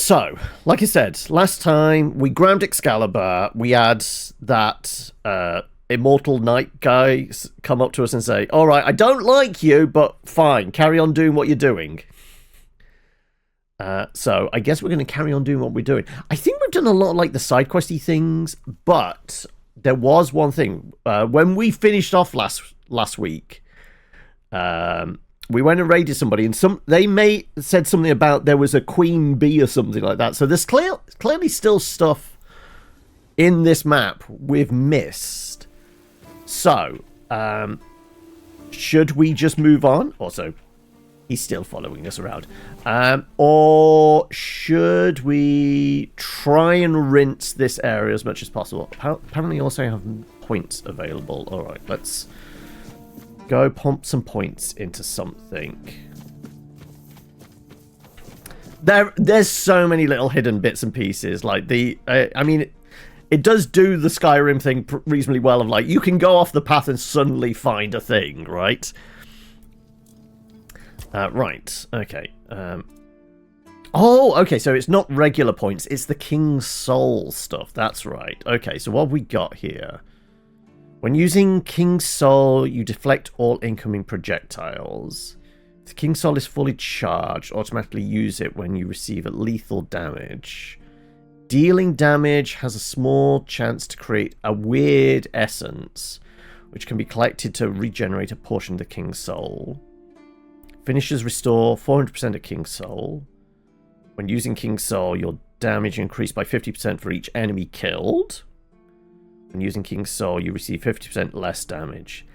So, like I said, last time we grabbed Excalibur, we had that immortal knight guy come up to us and say, all right, I don't like you, but fine, carry on doing what you're doing. So I guess we're going to carry on doing what we're doing. I think we've done a lot of like the side questy things, but there was one thing. When we finished off last week, we went and raided somebody, and they said something about there was a queen bee or something like that. So there's clearly still stuff in this map we've missed. So, should we just move on? Also, he's still following us around. Or should we try and rinse this area as much as possible? Apparently also have points available. All right, let's go pump some points into something. There's so many little hidden bits and pieces. Like I mean, it does do the Skyrim thing reasonably well of like, you can go off the path and suddenly find a thing, right? Right, okay. Oh, okay, so it's not regular points, it's the King's Soul stuff. That's right. Okay, so what have we got here? When using King's Soul, you deflect all incoming projectiles. If the King's Soul is fully charged, automatically use it when you receive lethal damage. Dealing damage has a small chance to create a weird essence, which can be collected to regenerate a portion of the King's Soul. Finishers restore 400% of King's Soul. When using King's Soul, your damage increased by 50% for each enemy killed. When using King's Soul, you receive 50% less damage.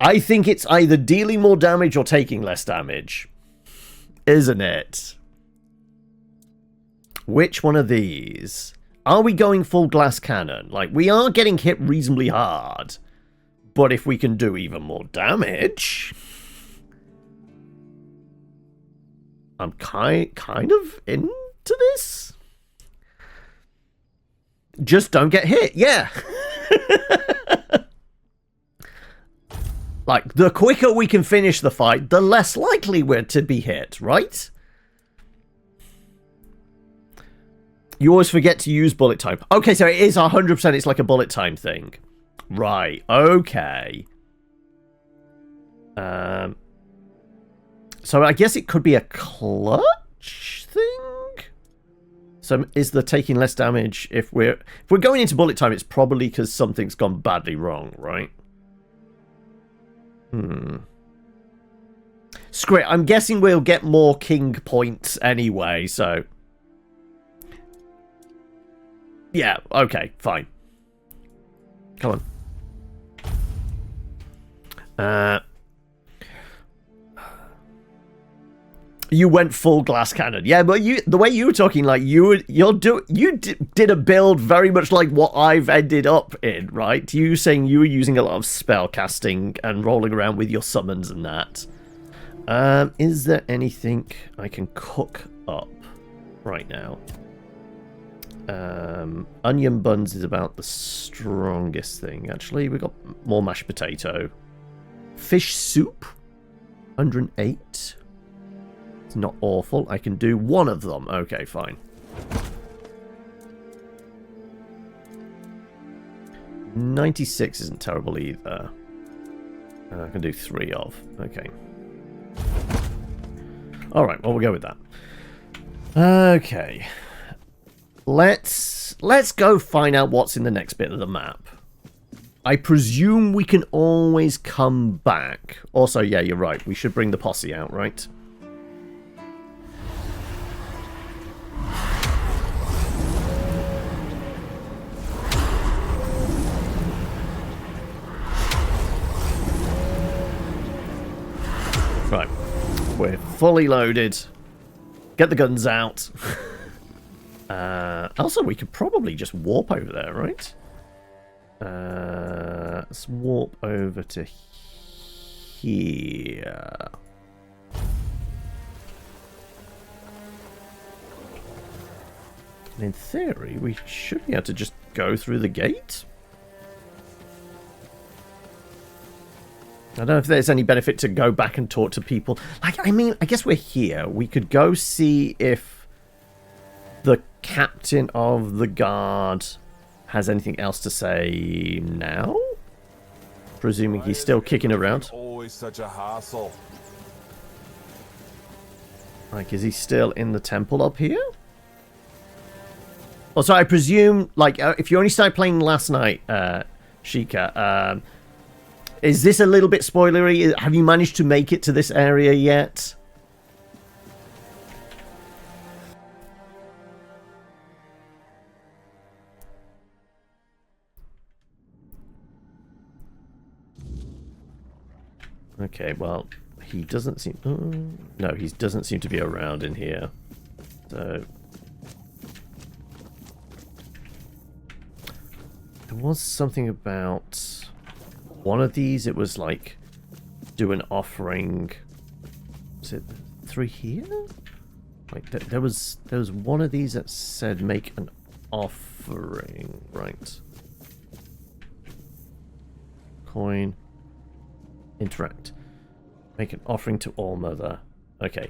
I think it's either dealing more damage or taking less damage. Isn't it? Which one of these? Are we going full glass cannon? Like, we are getting hit reasonably hard. But if we can do even more damage... I'm kind of into this. Just don't get hit. Yeah. Like, the quicker we can finish the fight, the less likely we're to be hit, right? You always forget to use bullet time. Okay, so it is 100%. It's like a bullet time thing. Right. Okay. So I guess it could be a clutch thing. So is the taking less damage if we're going into bullet time? It's probably because something's gone badly wrong, right? Screw it. I'm guessing we'll get more king points anyway. So yeah. Okay. Fine. Come on. You went full glass cannon. Yeah, but the way you were talking, like, you did a build very much like what I've ended up in, right? You saying you were using a lot of spell casting and rolling around with your summons and that. Is there anything I can cook up right now? Onion buns is about the strongest thing, actually. We've got more mashed potato. Fish soup, 108. It's not awful. I can do one of them. Okay, fine. 96 isn't terrible either. I can do 3 of. Okay. Alright, well, we'll go with that. Okay. Let's go find out what's in the next bit of the map. I presume we can always come back. Also, yeah, you're right. We should bring the posse out, right? Right, we're fully loaded. Get the guns out. Also, we could probably just warp over there, right? Let's warp over to here. And in theory, we should be able to just go through the gate. I don't know if there's any benefit to go back and talk to people. Like, I mean, I guess we're here. We could go see if the captain of the guard has anything else to say now? Presuming he's still kicking around. Always such a hassle. Like, is he still in the temple up here? Also, I presume, like, if you only started playing last night, Sheikah, is this a little bit spoilery? Have you managed to make it to this area yet? Okay, well, he doesn't seem... no, he doesn't seem to be around in here. So... there was something about... one of these, it was like... do an offering... is it 3 here? Like, there was one of these that said make an offering. Right. Coin... interact. Make an offering to All Mother. Okay.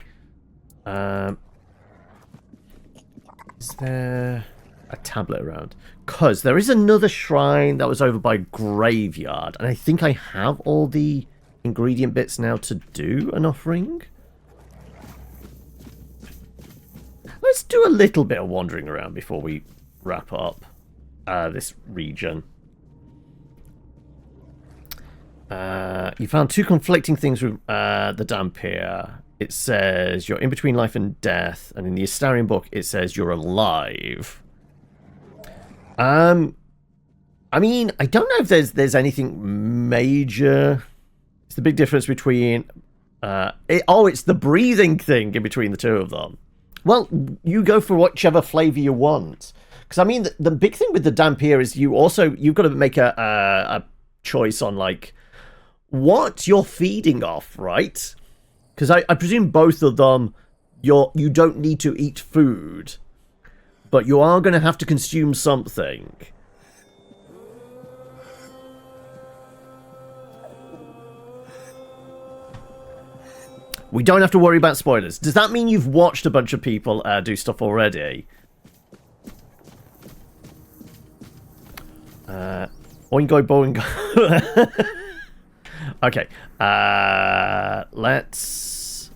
Is there a tablet around? Because there is another shrine that was over by Graveyard. And I think I have all the ingredient bits now to do an offering. Let's do a little bit of wandering around before we wrap up this region. You found 2 conflicting things with the Dampier. It says you're in between life and death, and in the Astarian book it says you're alive. I mean, I don't know if there's anything major. It's the big difference between... it's the breathing thing in between the two of them. Well, you go for whichever flavour you want. Because, I mean, the big thing with the Dampier is you've got to make a choice on, like... what you're feeding off, right? Because I presume both of them, you don't need to eat food, but you are going to have to consume something. We don't have to worry about spoilers. Does that mean you've watched a bunch of people do stuff already? Oingo boingo. Okay, let's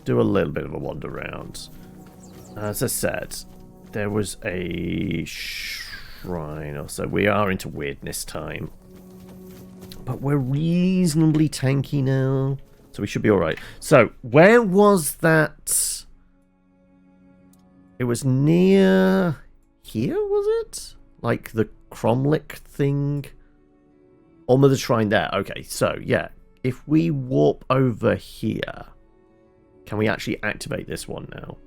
do a little bit of a wander around. As I said, there was a shrine or so. We are into weirdness time. But we're reasonably tanky now, so we should be alright. So, where was that? It was near here, was it? Like the Cromlech thing? All Mother Shrine there. Okay, so, yeah. If we warp over here, can we actually activate this one now?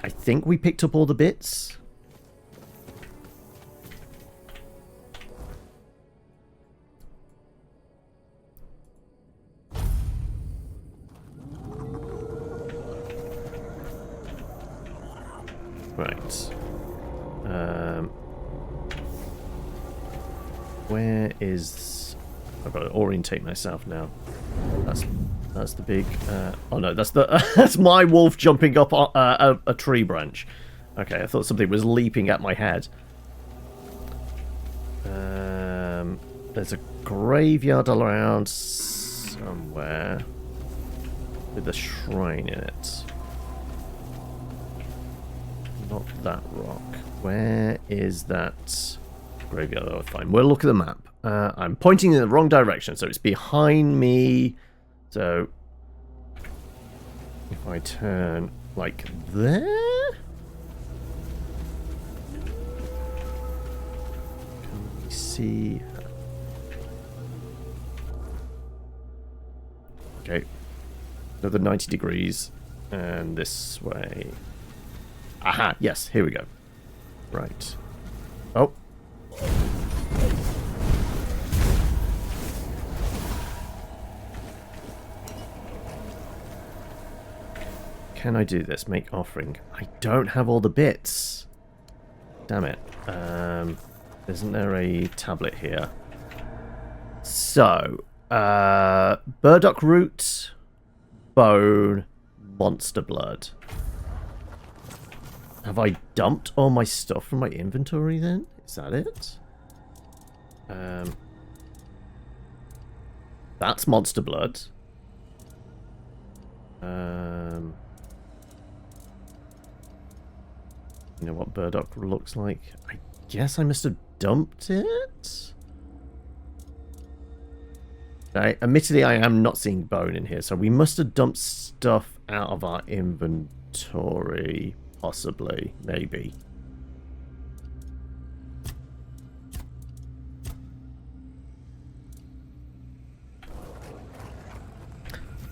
I think we picked up all the bits. Right. Where is... I've got to orientate myself now. That's the big... oh no, that's the that's my wolf jumping up a tree branch. Okay, I thought something was leaping at my head. There's a graveyard around somewhere with a shrine in it. Not that rock. Where is that graveyard? Oh, fine. We'll look at the map. I'm pointing in the wrong direction, so it's behind me. So, if I turn like there... can we see... okay. Another 90 degrees. And this way. Aha! Yes, here we go. Right. Oh. Can I do this? Make offering. I don't have all the bits. Damn it. Isn't there a tablet here? So, burdock root, bone, monster blood. Have I dumped all my stuff from my inventory then? Is that it? That's monster blood. You know what burdock looks like? I guess I must have dumped it? Admittedly, I am not seeing bone in here, so we must have dumped stuff out of our inventory. Possibly. Maybe.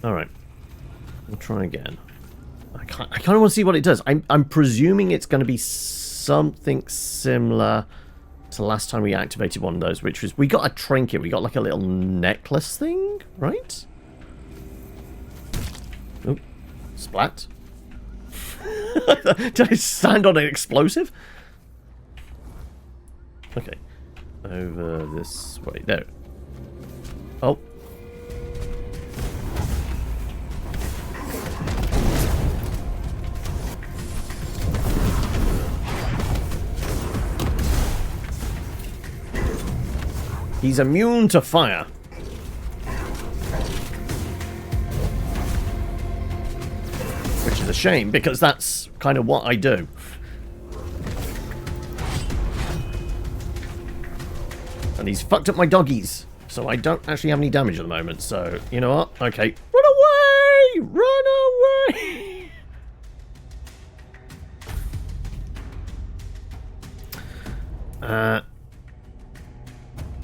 Alright. We'll try again. I kind of want to see what it does. I'm presuming it's going to be something similar to last time we activated one of those, which was... We got a trinket. We got like a little necklace thing, right? Oh, splat. Did I stand on an explosive? Okay. Over this way. There. Oh. He's immune to fire. Which is a shame, because that's kind of what I do. And he's fucked up my doggies. So I don't actually have any damage at the moment. So, you know what? Okay. Run away! Run away!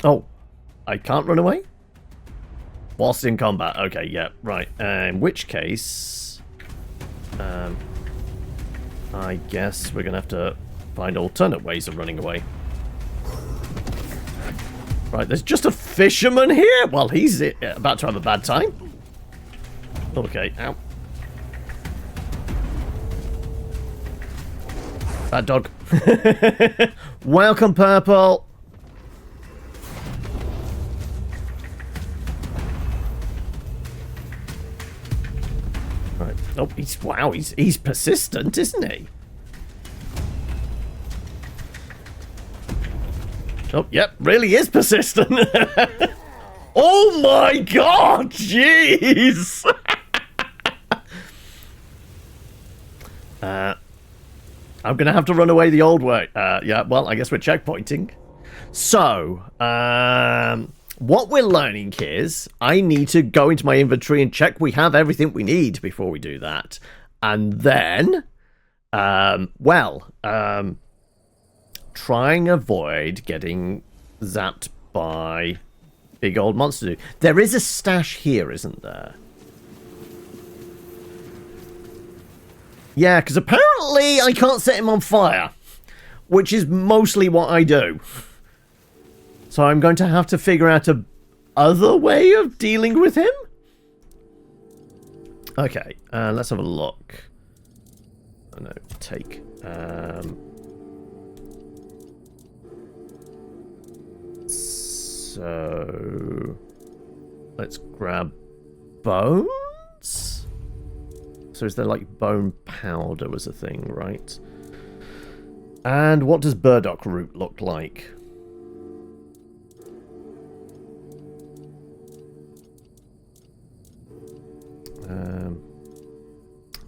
Oh. I can't run away? Whilst in combat. Okay, yeah, right. In which case... I guess we're going to have to find alternate ways of running away. Right, there's just a fisherman here? Well, he's about to have a bad time. Okay, ow. Bad dog. Welcome, Purple. Right. Oh, he's persistent, isn't he? Oh, yep, really is persistent. Oh my god, jeez. I'm gonna have to run away the old way. Yeah, well, I guess we're checkpointing. So, what we're learning is I need to go into my inventory and check we have everything we need before we do that. And then, try and avoid getting zapped by big old monster. There is a stash here, isn't there? Yeah, because apparently I can't set him on fire, which is mostly what I do. So I'm going to have to figure out a other way of dealing with him. Okay, let's have a look. Oh, no, take. So let's grab bones. So is there like bone powder was a thing, right? And what does burdock root look like?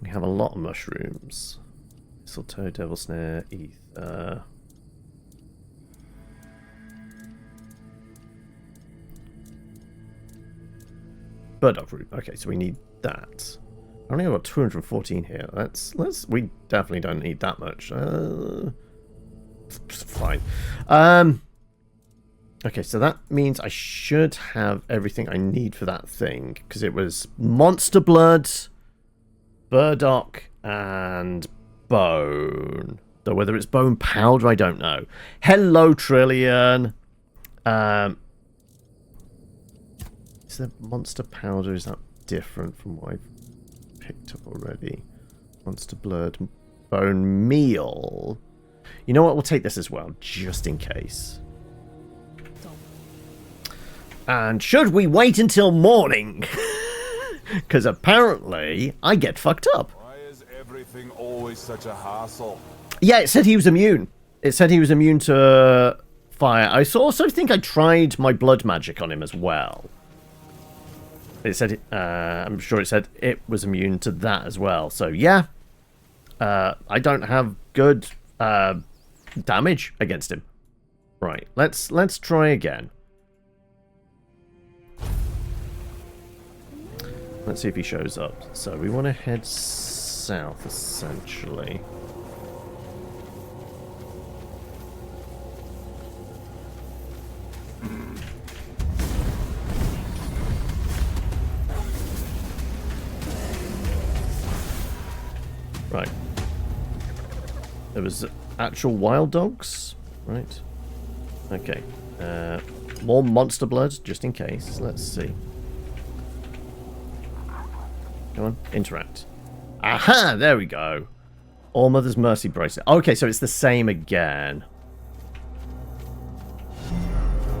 We have a lot of mushrooms. Mistletoe, devil snare, ether. Burdock root. Okay, so we need that. I only got 214 here. We definitely don't need that much. Fine. Okay, so that means I should have everything I need for that thing, because it was monster blood, burdock, and bone. Though whether it's bone powder, I don't know. Hello, Trillion. Is there monster powder? Is that different from what I've picked up already? Monster blood, bone meal. You know what? We'll take this as well, just in case. And should we wait until morning? Because apparently I get fucked up. everything always such a hassle? Yeah, it said he was immune. It said he was immune to fire. I also think I tried my blood magic on him as well. It said, I'm sure it said it was immune to that as well. So yeah, I don't have good damage against him. Right, let's try again. Let's see if he shows up. So we want to head south, essentially. Right. There was actual wild dogs. Right. Okay. More monster blood, just in case. Let's see. Come on, interact. Aha! There we go. All Mother's Mercy bracelet. Okay, so it's the same again.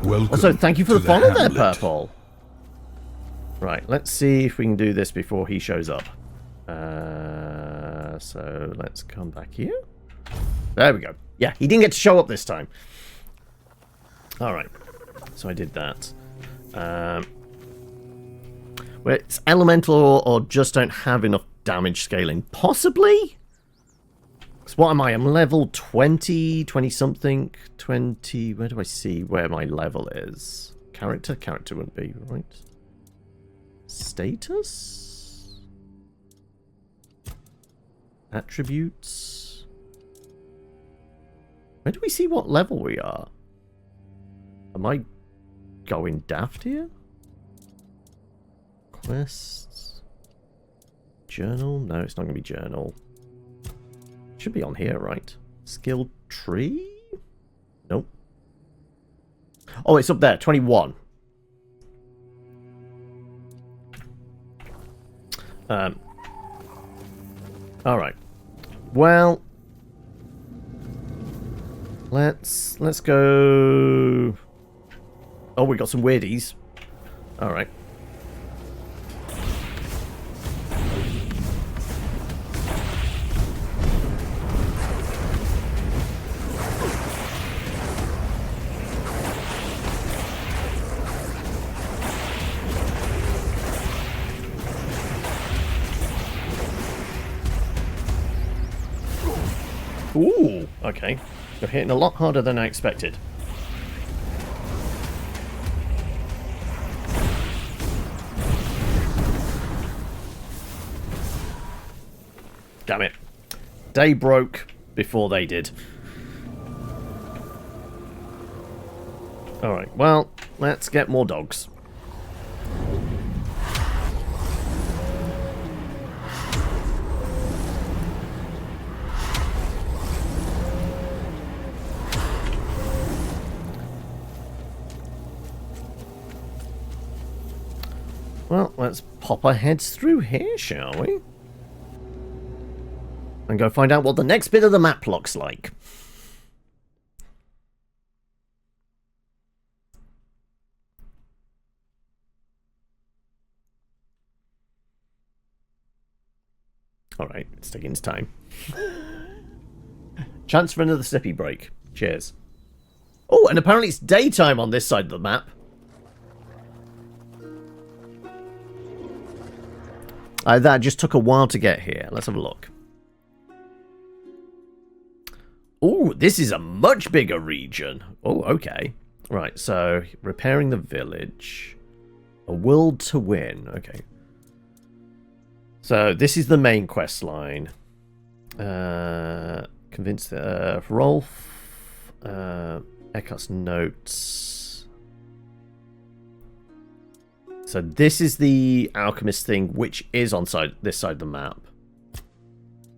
Welcome. Also, thank you for the follow there, Hamlet. Purple. Right, let's see if we can do this before he shows up. So let's come back here. There we go. Yeah, he didn't get to show up this time. Alright, so I did that. Where it's elemental or just don't have enough damage scaling. Possibly? So what am I? I'm level 20, 20-something, 20... Where do I see where my level is? Character? Character wouldn't be, right? Status? Attributes? Where do we see what level we are? Am I going daft here? Quests? Journal? No, it's not going to be journal. Should be on here, right? Skill tree? Nope. Oh, it's up there. 21. Alright. Well, let's go. Oh, we got some weirdies. Alright. Ooh, okay. You're hitting a lot harder than I expected. Damn it. Day broke before they did. Alright, well, let's get more dogs. Well, let's pop our heads through here, shall we? And go find out what the next bit of the map looks like. Alright, it's taking its time. Chance for another sippy break. Cheers. Oh, and apparently it's daytime on this side of the map. That just took a while to get here. Let's have a look. Oh, this is a much bigger region. Oh, okay. Right, so repairing the village. A world to win. Okay. So this is the main quest line. Convince Rolf. Eckhart's notes. So this is the alchemist thing, which is on this side of the map.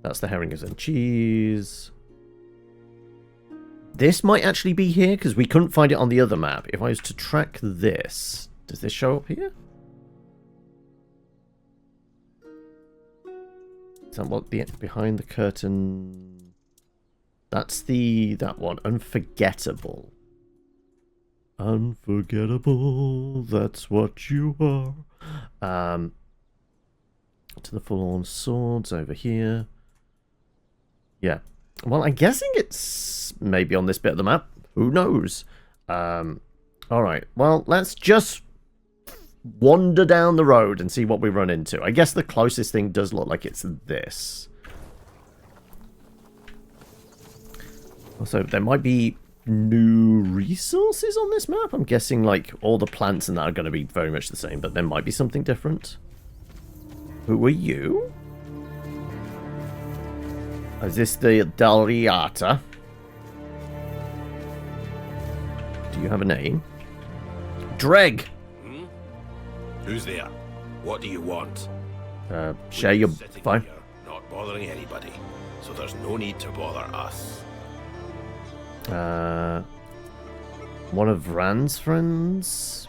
That's the herrings and cheese. This might actually be here, because we couldn't find it on the other map. If I was to track this, does this show up here? Is that what behind the curtain? That's that one. Unforgettable. Unforgettable, that's what you are. To the full-on swords over here. Yeah. Well, I'm guessing it's maybe on this bit of the map. Who knows? Alright. Well, let's just wander down the road and see what we run into. I guess the closest thing does look like it's this. Also, there might be new resources on this map. I'm guessing, like, all the plants and that are going to be very much the same, but there might be something different. Who are you? Is this the Dalriata? Do you have a name? Dreg! Hmm? Who's there? What do you want? Share your... Sitting Fine. here, not bothering anybody, so there's no need to bother us. One of Vran's friends?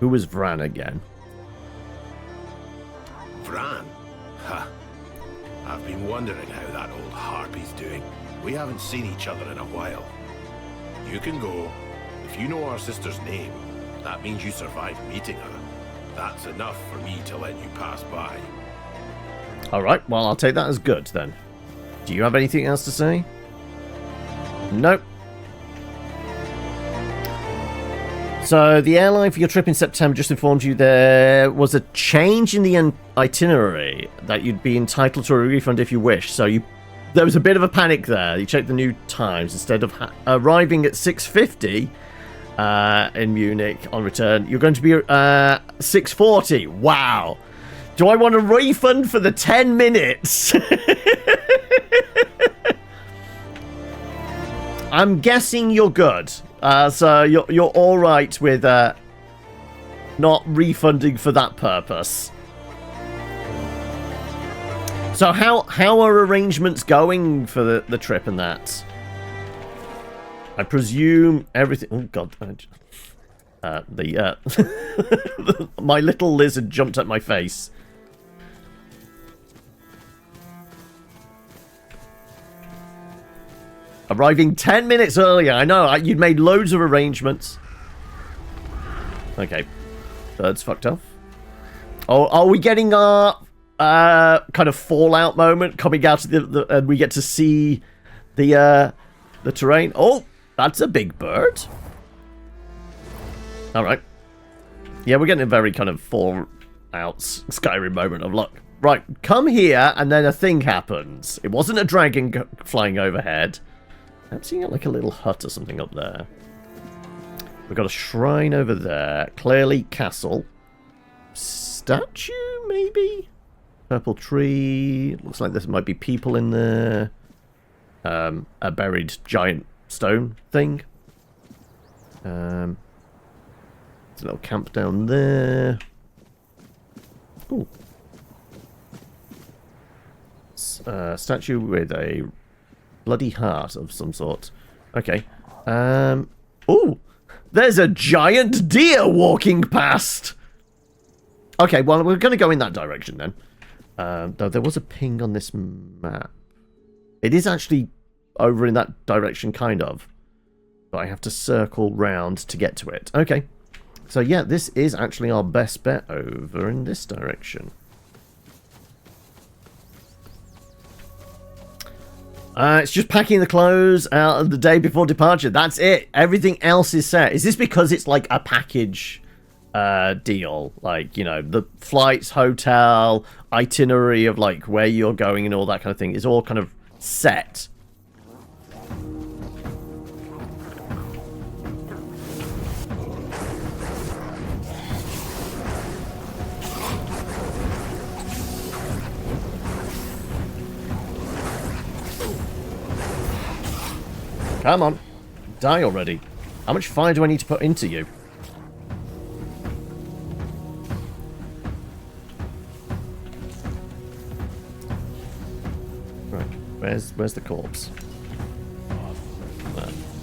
Who was Vran again? Vran? Ha! I've been wondering how that old harpy's doing. We haven't seen each other in a while. You can go. If you know our sister's name, that means you survived meeting her. That's enough for me to let you pass by. Alright, well, I'll take that as good, then. Do you have anything else to say? Nope. So, the airline for your trip in September just informed you there was a change in the itinerary, that you'd be entitled to a refund if you wish. So, there was a bit of a panic there. You checked the new times. Instead of arriving at 6:50 in Munich on return, you're going to be 6:40. Wow. Do I want a refund for the 10 minutes? I'm guessing you're good. So you're all right with not refunding for that purpose. So how are arrangements going for the trip and that? I presume everything... Oh, God. My little lizard jumped at my face. Arriving 10 minutes earlier. I know, you'd made loads of arrangements. Okay. Bird's fucked off. Oh, are we getting our kind of fallout moment coming out of the and we get to see the terrain? Oh, that's a big bird. Alright. Yeah, we're getting a very kind of Fallout Skyrim moment of look. Right, come here, and then a thing happens. It wasn't a dragon flying overhead. I'm seeing like a little hut or something up there. We've got a shrine over there. Clearly castle. Statue, maybe? Purple tree. Looks like there might be people in there. A buried giant stone thing. There's a little camp down there. Ooh. Statue with a bloody heart of some sort. Okay. Ooh! There's a giant deer walking past! Okay, well, we're going to go in that direction then. Though there was a ping on this map. It is actually over in that direction, kind of. But I have to circle round to get to it. Okay. So, yeah, this is actually our best bet over in this direction. It's just packing the clothes out the day before departure. That's it. Everything else is set. Is this because it's like a package deal? Like, you know, the flights, hotel, itinerary of like where you're going and all that kind of thing is all kind of set. Come on. Die already. How much fire do I need to put into you? Right. Where's the corpse?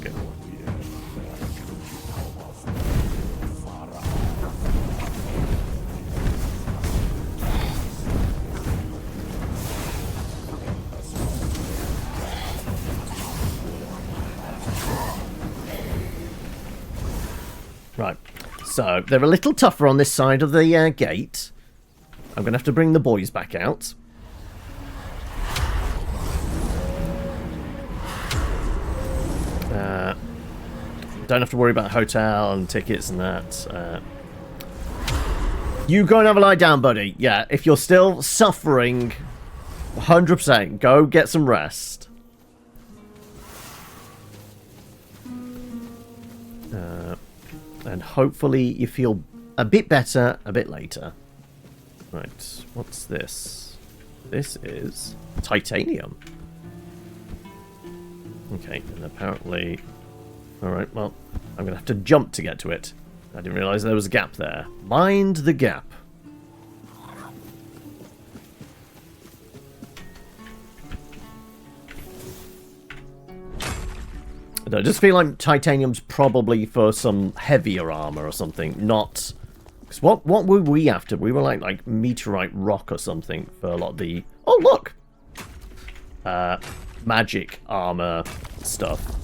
Okay. Right, so they're a little tougher on this side of the gate. I'm going to have to bring the boys back out. don't have to worry about hotel and tickets and that. You go and have a lie down, buddy. Yeah, if you're still suffering, 100%, go get some rest. And hopefully you feel a bit better a bit later. Right, what's this? This is titanium. Okay, and apparently... Alright, well, I'm going to have to jump to get to it. I didn't realise there was a gap there. Mind the gap. I just feel like titanium's probably for some heavier armor or something, not... Because what were we after? We were like meteorite rock or something for a lot of the... Oh, look! Magic armor stuff.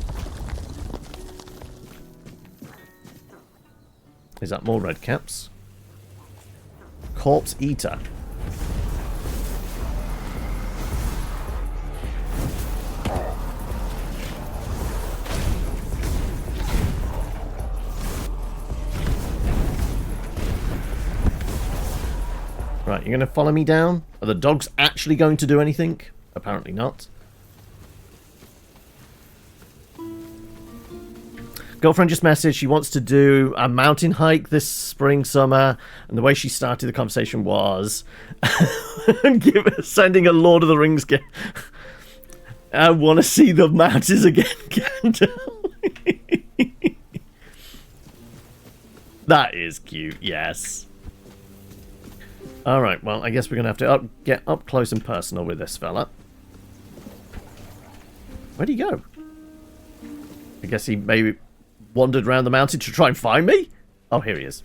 Is that more red caps? Corpse Eater. Right, you're going to follow me down? Are the dogs actually going to do anything? Apparently not. Girlfriend just messaged she wants to do a mountain hike this spring, summer, and the way she started the conversation was sending a Lord of the Rings gift. I want to see the mountains again, Gandalf. That is cute, yes. Alright, well, I guess we're going to have to get up close and personal with this fella. Where'd he go? I guess he maybe wandered around the mountain to try and find me? Oh, here he is.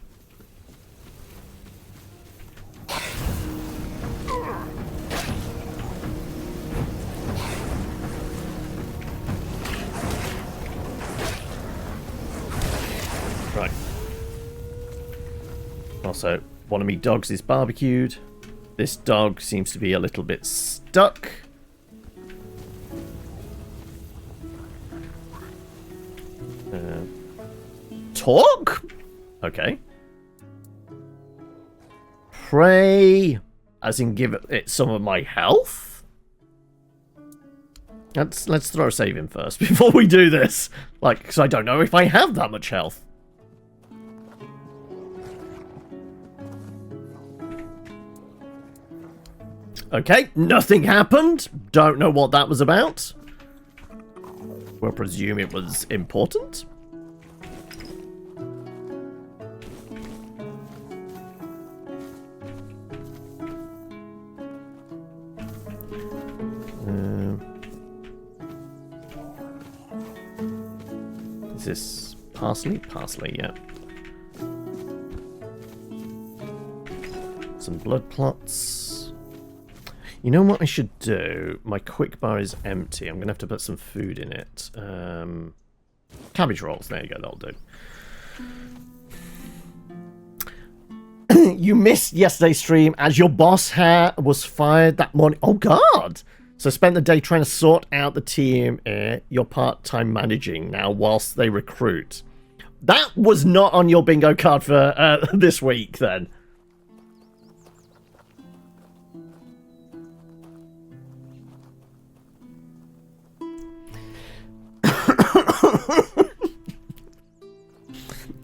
Right. Also, one of me dogs is barbecued. This dog seems to be a little bit stuck. Talk? Okay. Pray, as in give it some of my health? Let's throw a save in first before we do this. Like, because I don't know if I have that much health. Okay, nothing happened. Don't know what that was about. We'll presume it was important. Is this parsley? Parsley, yeah. Some blood clots. You know what I should do? My quick bar is empty. I'm going to have to put some food in it. Cabbage rolls. There you go. That'll do. You missed yesterday's stream as your boss was fired that morning. Oh, God. So spent the day trying to sort out the team you're part-time managing now whilst they recruit. That was not on your bingo card for this week, then.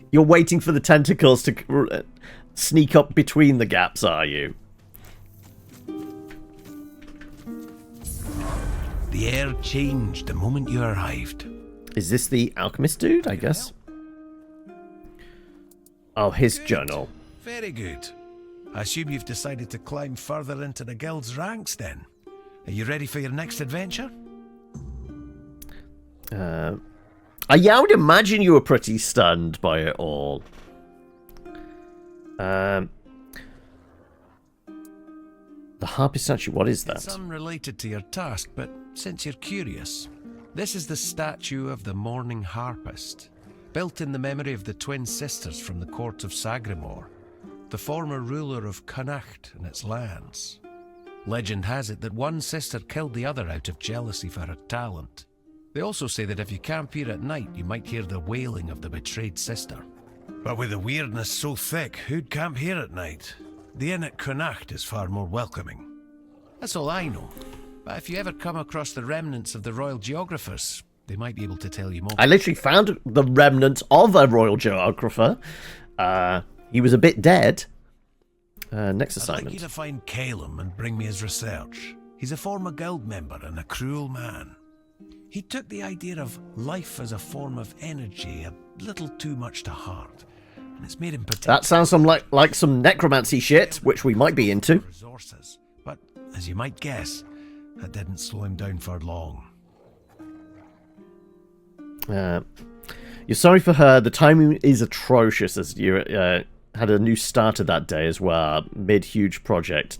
You're waiting for the tentacles to sneak up between the gaps, are you? The air changed the moment you arrived. Is this the alchemist dude, I guess? Oh, his journal. Very good. I assume you've decided to climb further into the guild's ranks then. Are you ready for your next adventure? I would imagine you were pretty stunned by it all. The harpy statue, what is that? It's unrelated to your task, but since you're curious, this is the statue of the Morning Harpist, built in the memory of the twin sisters from the court of Sagramore, the former ruler of Cuanacht and its lands. Legend has it that one sister killed the other out of jealousy for her talent. They also say that if you camp here at night, you might hear the wailing of the betrayed sister. But with the weirdness so thick, who'd camp here at night? The inn at Cuanacht is far more welcoming. That's all I know. But if you ever come across the remnants of the royal geographers, they might be able to tell you more. I literally found the remnant of a royal geographer. He was a bit dead. Next assignment. I'd like you to find Calum and bring me his research. He's a former guild member and a cruel man. He took the idea of life as a form of energy a little too much to heart, and it's made him That sounds like some necromancy shit, which we might be into. Resources. But as you might guess, that didn't slow him down for long. You're sorry for her. The timing is atrocious as you had a new starter that day as well, mid-huge project.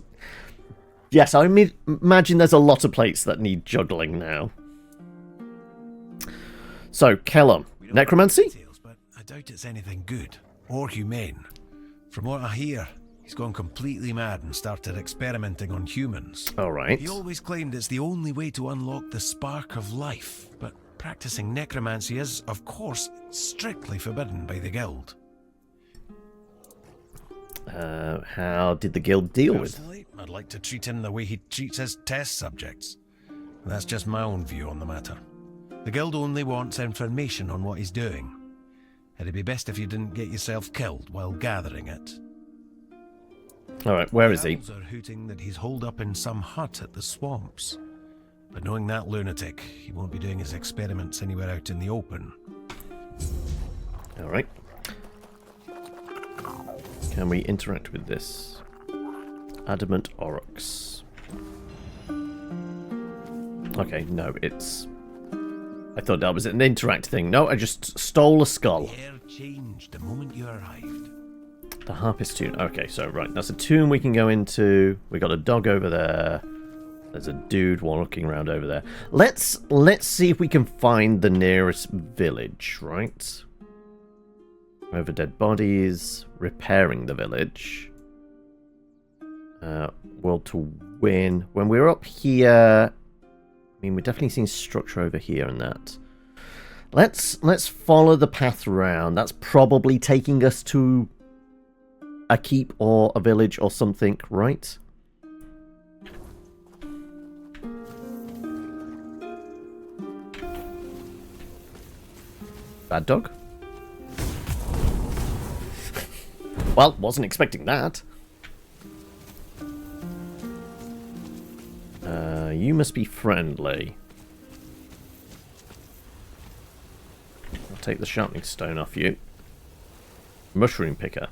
Yes, I imagine there's a lot of plates that need juggling now. So, Kellum, necromancy? Details, but I doubt it's anything good or humane. From what I hear, he's gone completely mad and started experimenting on humans. All right. He always claimed it's the only way to unlock the spark of life, but practicing necromancy is, of course, strictly forbidden by the guild. How did the guild deal with? Personally, I'd like to treat him the way he treats his test subjects. That's just my own view on the matter. The guild only wants information on what he's doing. It'd be best if you didn't get yourself killed while gathering it. Alright, where is he? The owls are hooting that he's holed up in some hut at the swamps. But knowing that lunatic, he won't be doing his experiments anywhere out in the open. Alright. Can we interact with this? Adamant Oryx. Okay, no, it's... I thought that was an interact thing. No, I just stole a skull. The air changed the moment you arrived. The harpist tune. Okay, so right, that's a tune we can go into. We got a dog over there. There's a dude walking around over there. Let's see if we can find the nearest village, right? Over dead bodies, repairing the village. World to win. When we're up here, I mean, we're definitely seeing structure over here and that. Let's follow the path around. That's probably taking us to a keep or a village or something, right? Bad dog? Well, wasn't expecting that. You must be friendly. I'll take the sharpening stone off you. Mushroom picker.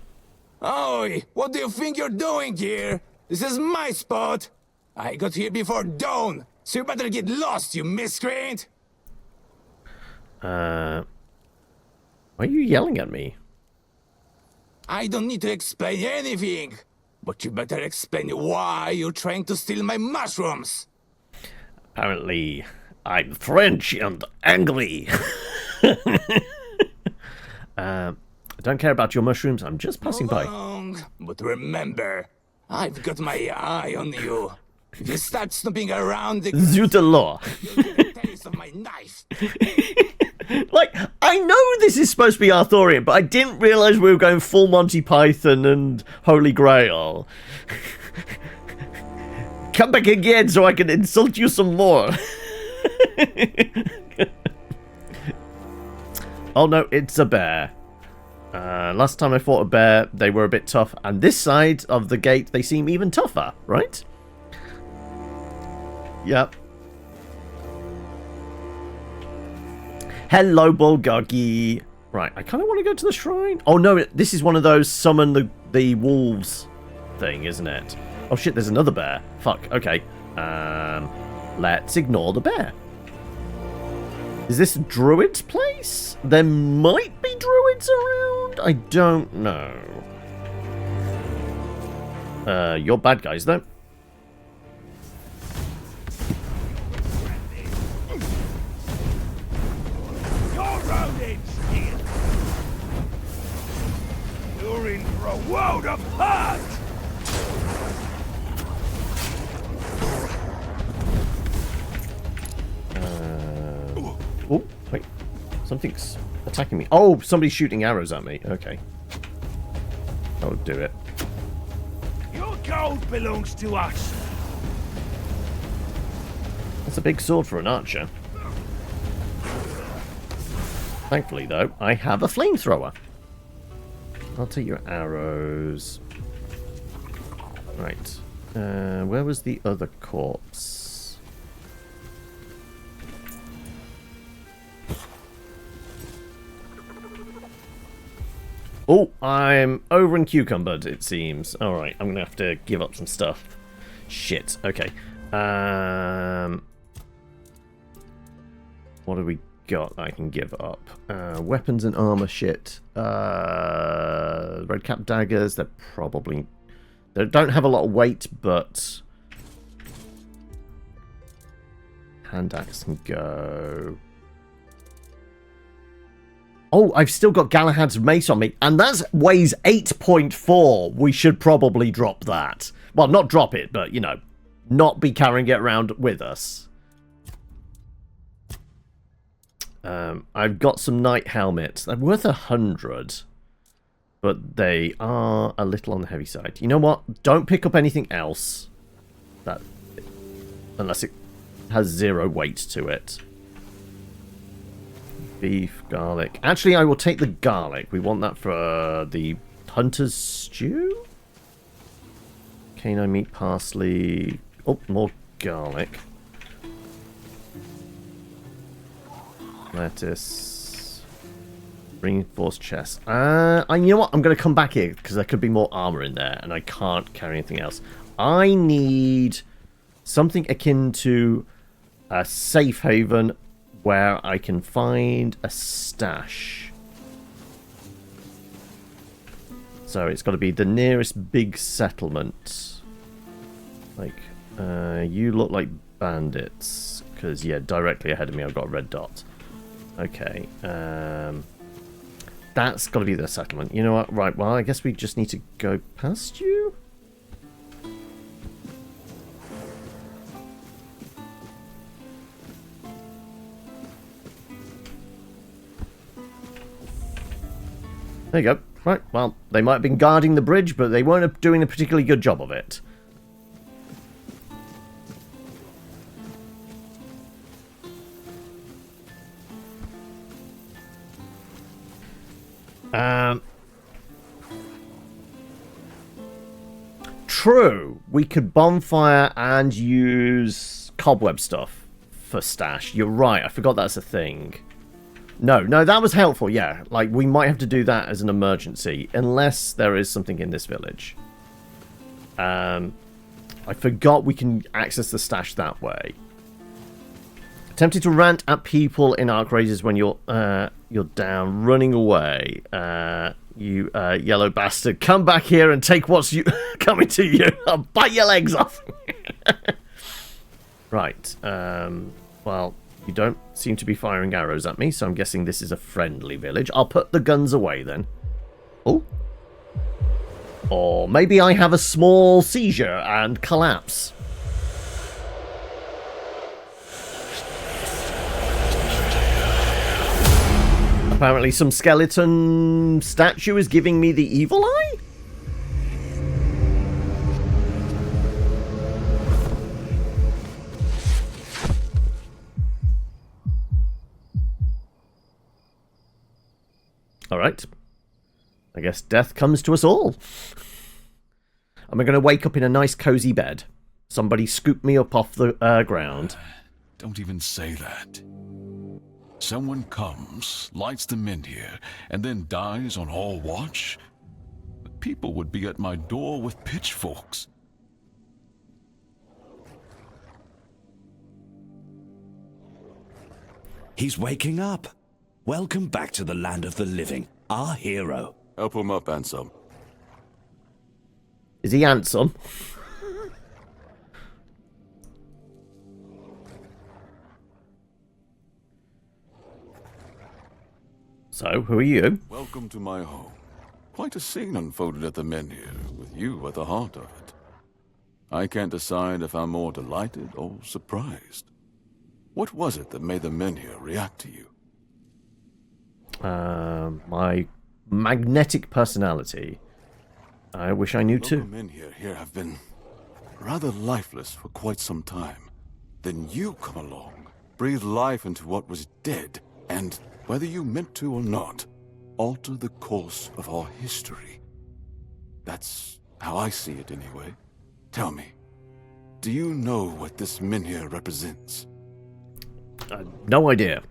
Oi! What do you think you're doing here? This is my spot! I got here before dawn, so you better get lost, you miscreant! Why are you yelling at me? I don't need to explain anything, but you better explain why you're trying to steal my mushrooms! Apparently, I'm French and angry. I don't care about your mushrooms, I'm just passing by. Wrong, but remember, I've got my eye on you. If you start snooping around the... Zut alors. You'll get a taste of my knife. Like, I know this is supposed to be Arthurian, but I didn't realise we were going full Monty Python and Holy Grail. Come back again so I can insult you some more. Oh no, it's a bear. Last time I fought a bear, they were a bit tough, and this side of the gate, they seem even tougher, right? Yep. Hello, Bulgogi. Right, I kind of want to go to the shrine. Oh no, this is one of those summon the wolves thing, isn't it? Oh shit, there's another bear. Fuck, okay. Let's ignore the bear. Is this Druid's place? There might be Druids around? I don't know. You're bad guys, though. You're in for a world of hurt! Oh, wait. Something's attacking me. Oh, somebody's shooting arrows at me. Okay. I'll do it. Your gold belongs to us. That's a big sword for an archer. Thankfully, though, I have a flamethrower. I'll take your arrows. Right. Where was the other corpse? Oh, I'm over in cucumbered, it seems. Alright, I'm going to have to give up some stuff. Shit. Okay. What do we got that I can give up? Weapons and armor shit. Red cap daggers, they're probably... They don't have a lot of weight, but... Hand axe can go... Oh, I've still got Galahad's mace on me, and that weighs 8.4. We should probably drop that. Well, not drop it, but, you know, not be carrying it around with us. I've got some knight helmets. They're worth 100, but they are a little on the heavy side. You know what? Don't pick up anything else. That, unless it has 0 weight to it. Beef, garlic. Actually, I will take the garlic. We want that for the hunter's stew? Canine meat, parsley. Oh, more garlic. Lettuce. Reinforced chest. You know what? I'm going to come back here because there could be more armor in there and I can't carry anything else. I need something akin to a safe haven where I can find a stash. So it's got to be the nearest big settlement. Like, you look like bandits. Because, yeah, directly ahead of me I've got a red dot. Okay. That's got to be the settlement. You know what? Right, well, I guess we just need to go past you? There you go. Right, well, they might have been guarding the bridge, but they weren't doing a particularly good job of it. True, we could bonfire and use cobweb stuff for stash. You're right, I forgot that's a thing. No, that was helpful, yeah. Like, we might have to do that as an emergency, unless there is something in this village. I forgot we can access the stash that way. Tempted to rant at people in arc rages when you're down, running away. You yellow bastard, come back here and take what's coming to you. I'll bite your legs off. Right. Well, you don't seem to be firing arrows at me, so I'm guessing this is a friendly village. I'll put the guns away then. Oh. Or maybe I have a small seizure and collapse. Apparently some skeleton statue is giving me the evil eye? Alright. I guess death comes to us all. Am I going to wake up in a nice cozy bed? Somebody scoop me up off the ground. Don't even say that. Someone comes, lights them in here, and then dies on all watch? The people would be at my door with pitchforks. He's waking up. Welcome back to the land of the living, our hero. Help him up, Ansem. Is he handsome? So, who are you? Welcome to my home. Quite a scene unfolded at the menu, with you at the heart of it. I can't decide if I'm more delighted or surprised. What was it that made the men here react to you? My magnetic personality. I wish I knew Local too. men here have been rather lifeless for quite some time. Then you come along, breathe life into what was dead, and, whether you meant to or not, alter the course of our history. That's how I see it anyway. Tell me, do you know what this menhir represents? No idea.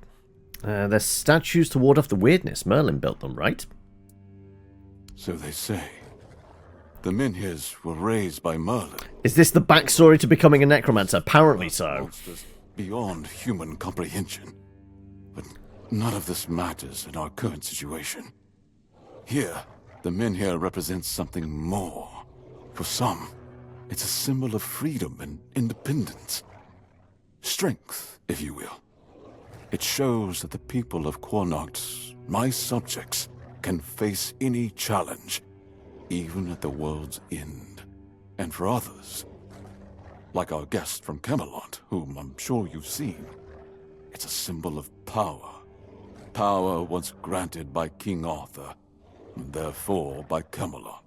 They're statues to ward off the weirdness. Merlin built them, right? So they say. The menhirs were raised by Merlin. Is this the backstory to becoming a necromancer? Apparently so. Monsters beyond human comprehension. But none of this matters in our current situation. Here, the menhir represents something more. For some, it's a symbol of freedom and independence. Strength, if you will. It shows that the people of Cuanacht, my subjects, can face any challenge, even at the world's end. And for others, like our guest from Camelot, whom I'm sure you've seen, it's a symbol of power. Power once granted by King Arthur, and therefore by Camelot.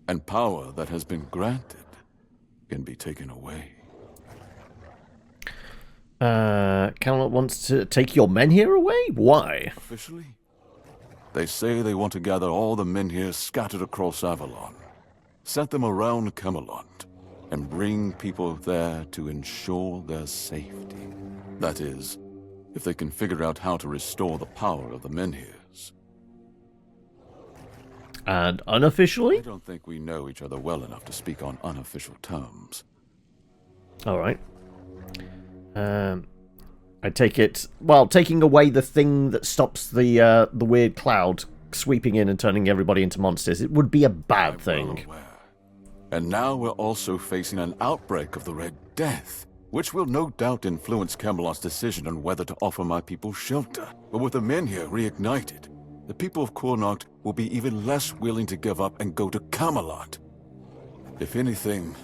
And power that has been granted can be taken away. Camelot wants to take your men here away? Why? Officially, they say they want to gather all the men here scattered across Avalon, set them around Camelot, and bring people there to ensure their safety. That is, if they can figure out how to restore the power of the menhirs. And I unofficially? don't think we know each other well enough to speak on unofficial terms. Alright. I take it... Well, taking away the thing that stops the weird cloud sweeping in and turning everybody into monsters, it would be a bad thing. Well aware. And now we're also facing an outbreak of the Red Death, which will no doubt influence Camelot's decision on whether to offer my people shelter. But with the men here reignited, the people of Cuanacht will be even less willing to give up and go to Camelot. If anything,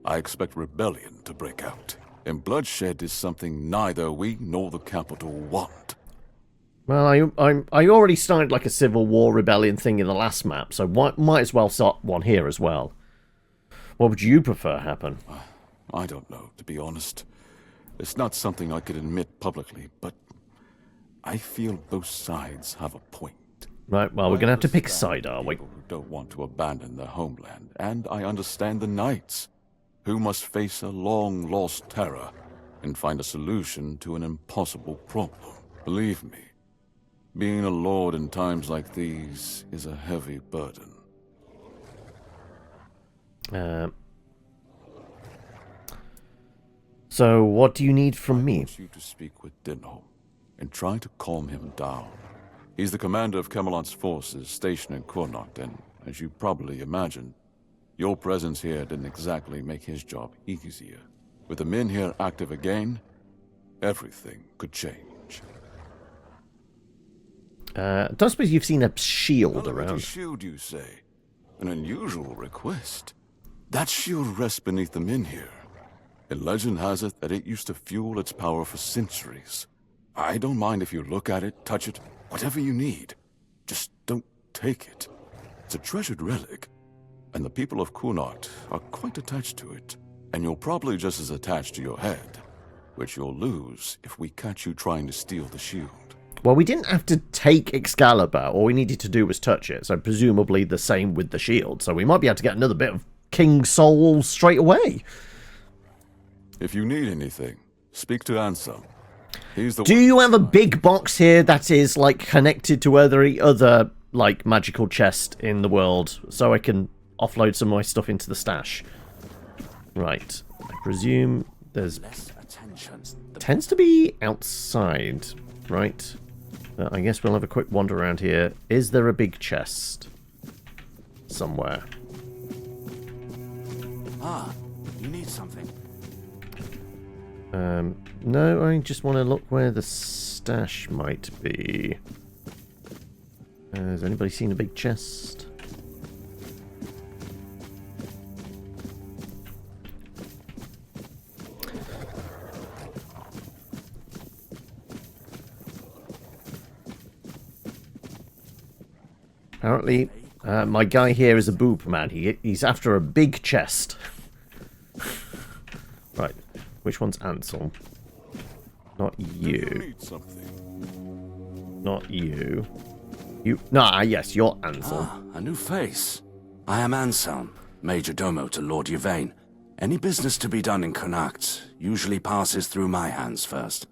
I expect rebellion to break out. And bloodshed is something neither we nor the capital want. Well, I already started like a civil war rebellion thing in the last map, so might as well start one here as well. What would you prefer happen? I don't know, to be honest. It's not something I could admit publicly, but I feel both sides have a point. Right, well, we're going to have to pick a side, are we? People who don't want to abandon their homeland, and I understand the knights, who must face a long-lost terror and find a solution to an impossible problem. Believe me, being a lord in times like these is a heavy burden. So, what do you need from I me? want you to speak with Dinholm and try to calm him down. He's the commander of Camelot's forces stationed in Cuanacht, and as you probably imagined, your presence here didn't exactly make his job easier. With the men here active again, everything could change. Don't suppose you've seen a shield Another around? shield, you say? An unusual request. That shield rests beneath the men here. And legend has it that it used to fuel its power for centuries. I don't mind if you look at it, touch it, whatever you need. Just don't take it. It's a treasured relic. And the people of Cuanacht are quite attached to it. And you're probably just as attached to your head, which you'll lose if we catch you trying to steal the shield. Well, we didn't have to take Excalibur. All we needed to do was touch it. So presumably the same with the shield. So we might be able to get another bit of King's Soul straight away. If you need anything, speak to Ansem. He's the Do you have a big box here that is, like, connected to every other, like, magical chest in the world? So I can offload some of my stuff into the stash. Right. I presume there's... Tends to be outside, right? But I guess we'll have a quick wander around here. Is there a big chest? Somewhere. Ah, you need something. No, I just want to look where the stash might be. Has anybody seen a big chest? Apparently, my guy here is a boob man. He's after a big chest. Right. Which one's Ansel? Not you. Not you. You. Nah, yes, you're Ansel. Ah, a new face. I am Anselm, Major Domo to Lord Yvain. Any business to be done in Cuanacht usually passes through my hands first.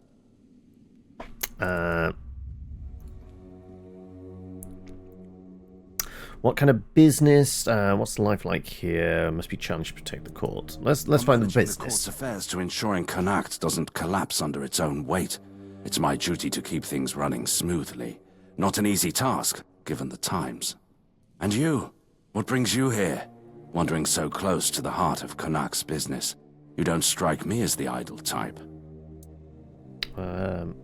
What kind of business? What's life like here? Must be challenged to protect the court. Let's find the business. The court's affairs to ensuring Cuanacht doesn't collapse under its own weight. It's my duty to keep things running smoothly. Not an easy task, given the times. And you? What brings you here? Wandering so close to the heart of Cuanacht's business. You don't strike me as the idle type. Must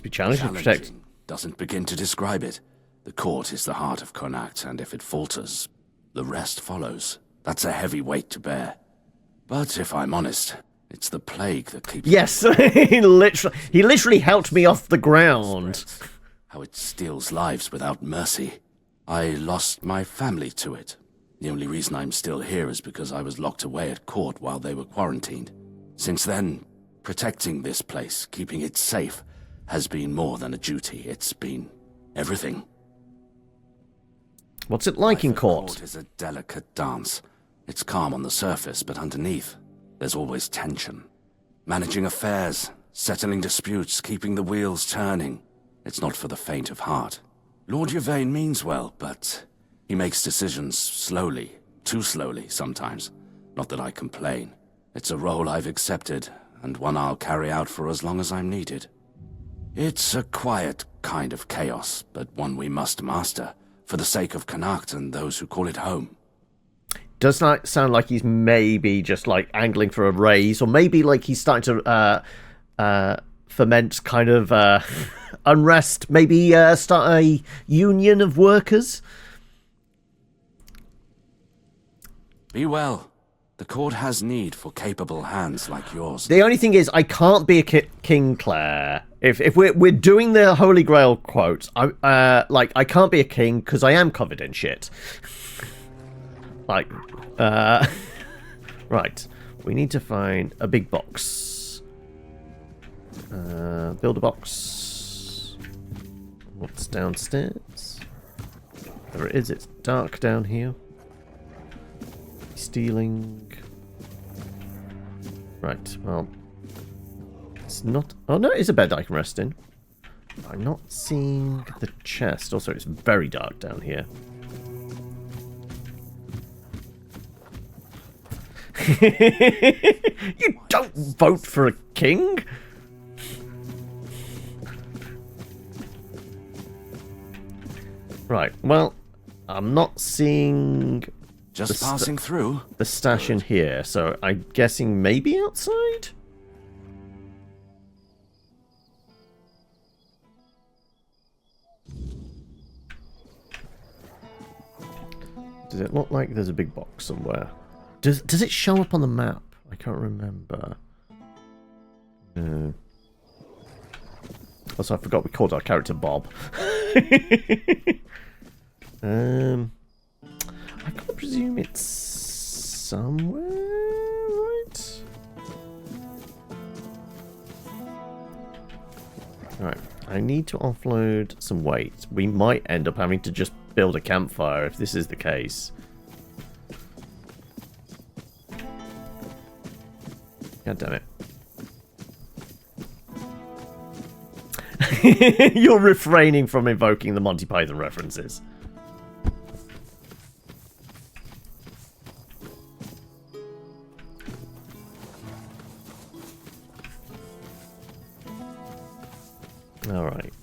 be challenged to protect. Doesn't begin to describe it. The court is the heart of Cuanacht, and if it falters, the rest follows. That's a heavy weight to bear. But if I'm honest, it's the plague that keeps... Yes, he literally helped me off the ground. How it steals lives without mercy. I lost my family to it. The only reason I'm still here is because I was locked away at court while they were quarantined. Since then, protecting this place, keeping it safe, has been more than a duty. It's been everything. What's it like in court? Court is a delicate dance. It's calm on the surface, but underneath, there's always tension. Managing affairs, settling disputes, keeping the wheels turning. It's not for the faint of heart. Lord Yvain means well, but he makes decisions slowly, too slowly sometimes. Not that I complain. It's a role I've accepted, and one I'll carry out for as long as I'm needed. It's a quiet kind of chaos, but one we must master, for the sake of Cuanacht and those who call it home. Does not sound like he's maybe just like angling for a raise, or maybe like he's starting to foment kind of unrest, maybe start a union of workers. Be well. The court has need for capable hands like yours. The only thing is, I can't be a king, Claire. If we're doing the Holy Grail quote, I can't be a king because I am covered in shit. Right. We need to find a big box. Build a box. What's downstairs? There it is. It's dark down here. Stealing. Right, well. It's not... Oh, no, it is a bed I can rest in. I'm not seeing the chest. Also, it's very dark down here. You don't vote for a king? Right, well, I'm not seeing... Just passing through? The stash in here, so I'm guessing maybe outside? Does it look like there's a big box somewhere? Does it show up on the map? I can't remember. No. Also, I forgot we called our character Bob. I gotta presume it's somewhere, right? Right, I need to offload some weight. We might end up having to just build a campfire if this is the case. God damn it. You're refraining from invoking the Monty Python references. Alright.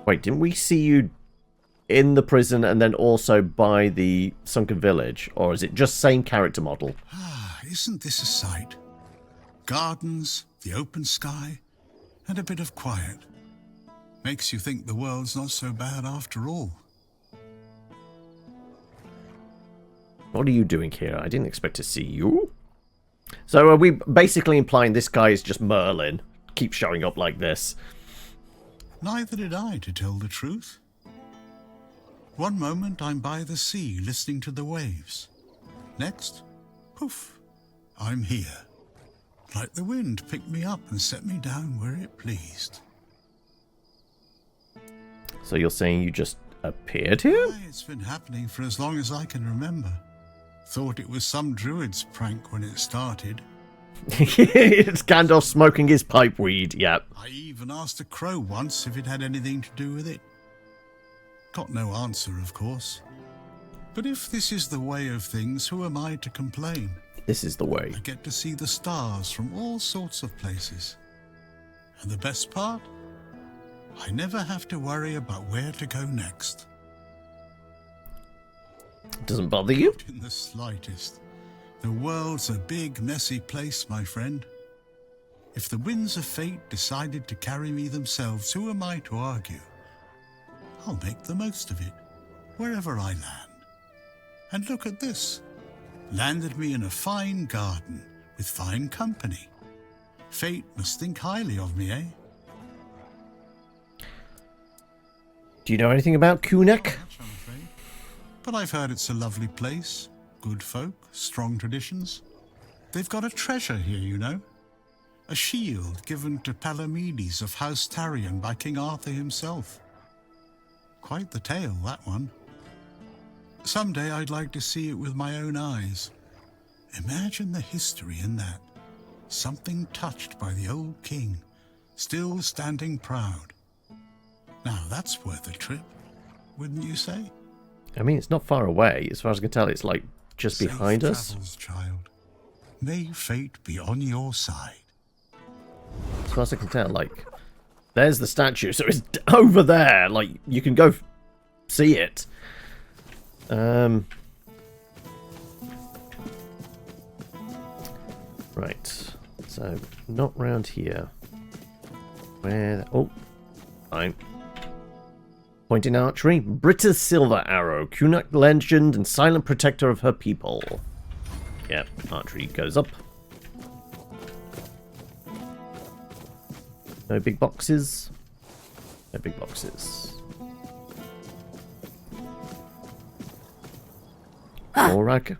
Wait, didn't we see you in the prison and then also by the sunken village? Or is it just same character model? Ah, isn't this a sight? Gardens, the open sky, and a bit of quiet. Makes you think the world's not so bad after all. What are you doing here? I didn't expect to see you. So are we basically implying this guy is just Merlin, keep showing up like this. Neither did I, to tell the truth. One moment I'm by the sea listening to the waves. Next, poof, I'm here. Like the wind picked me up and set me down where it pleased. So you're saying you just appeared here? Why, it's been happening for as long as I can remember. Thought it was some druid's prank when it started. It's Gandalf smoking his pipe weed, yep. I even asked a crow once if it had anything to do with it. Got no answer, of course. But if this is the way of things, who am I to complain? This is the way. I get to see the stars from all sorts of places. And the best part? I never have to worry about where to go next. Doesn't bother you? Not in the slightest. The world's a big, messy place, my friend. If the winds of fate decided to carry me themselves, who am I to argue? I'll make the most of it, wherever I land. And look at this. Landed me in a fine garden, with fine company. Fate must think highly of me, eh? Do you know anything about Cuanacht? Much, I'm afraid. But I've heard it's a lovely place. Good folk, strong traditions. They've got a treasure here, you know. A shield given to Palamedes of House Tarion by King Arthur himself. Quite the tale, that one. Someday I'd like to see it with my own eyes. Imagine the history in that. Something touched by the old king, still standing proud. Now that's worth a trip, wouldn't you say? I mean, it's not far away. As far as I can tell, it's like just Safe behind us. travels, child. May fate be on your side. As far as I can tell, like, there's the statue, so it's over there. Like, you can go see it. Right. So, not round here. Where? Oh, fine. Pointing archery. Britta's silver arrow. Cuanacht legend and silent protector of her people. Yep, archery goes up. No big boxes. No big boxes. Morag.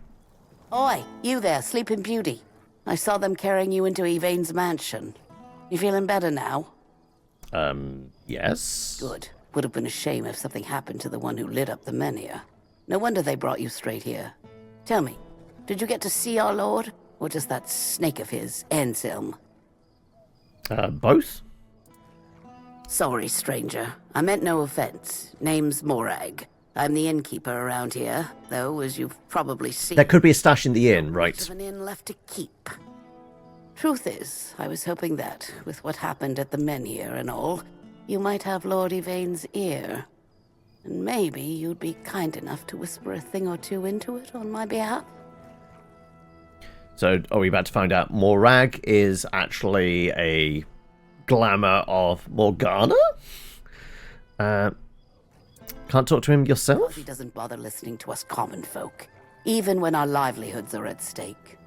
Oi, you there, Sleeping Beauty. I saw them carrying you into Yvain's mansion. You feeling better now? Yes. Good. Would have been a shame if something happened to the one who lit up the menhir. No wonder they brought you straight here. Tell me, did you get to see our lord? Or just that snake of his, Anselm? Both? Sorry, stranger. I meant no offense. Name's Morag. I'm the innkeeper around here, though, as you've probably seen. There could be a stash in the inn, right? Much of an inn left to keep. Truth is, I was hoping that, with what happened at the menhir and all, you might have Lord Yvain's ear. And maybe you'd be kind enough to whisper a thing or two into it on my behalf. So, are we about to find out Morag is actually a glamour of Morgana? Can't talk to him yourself? He doesn't bother listening to us common folk, even when our livelihoods are at stake.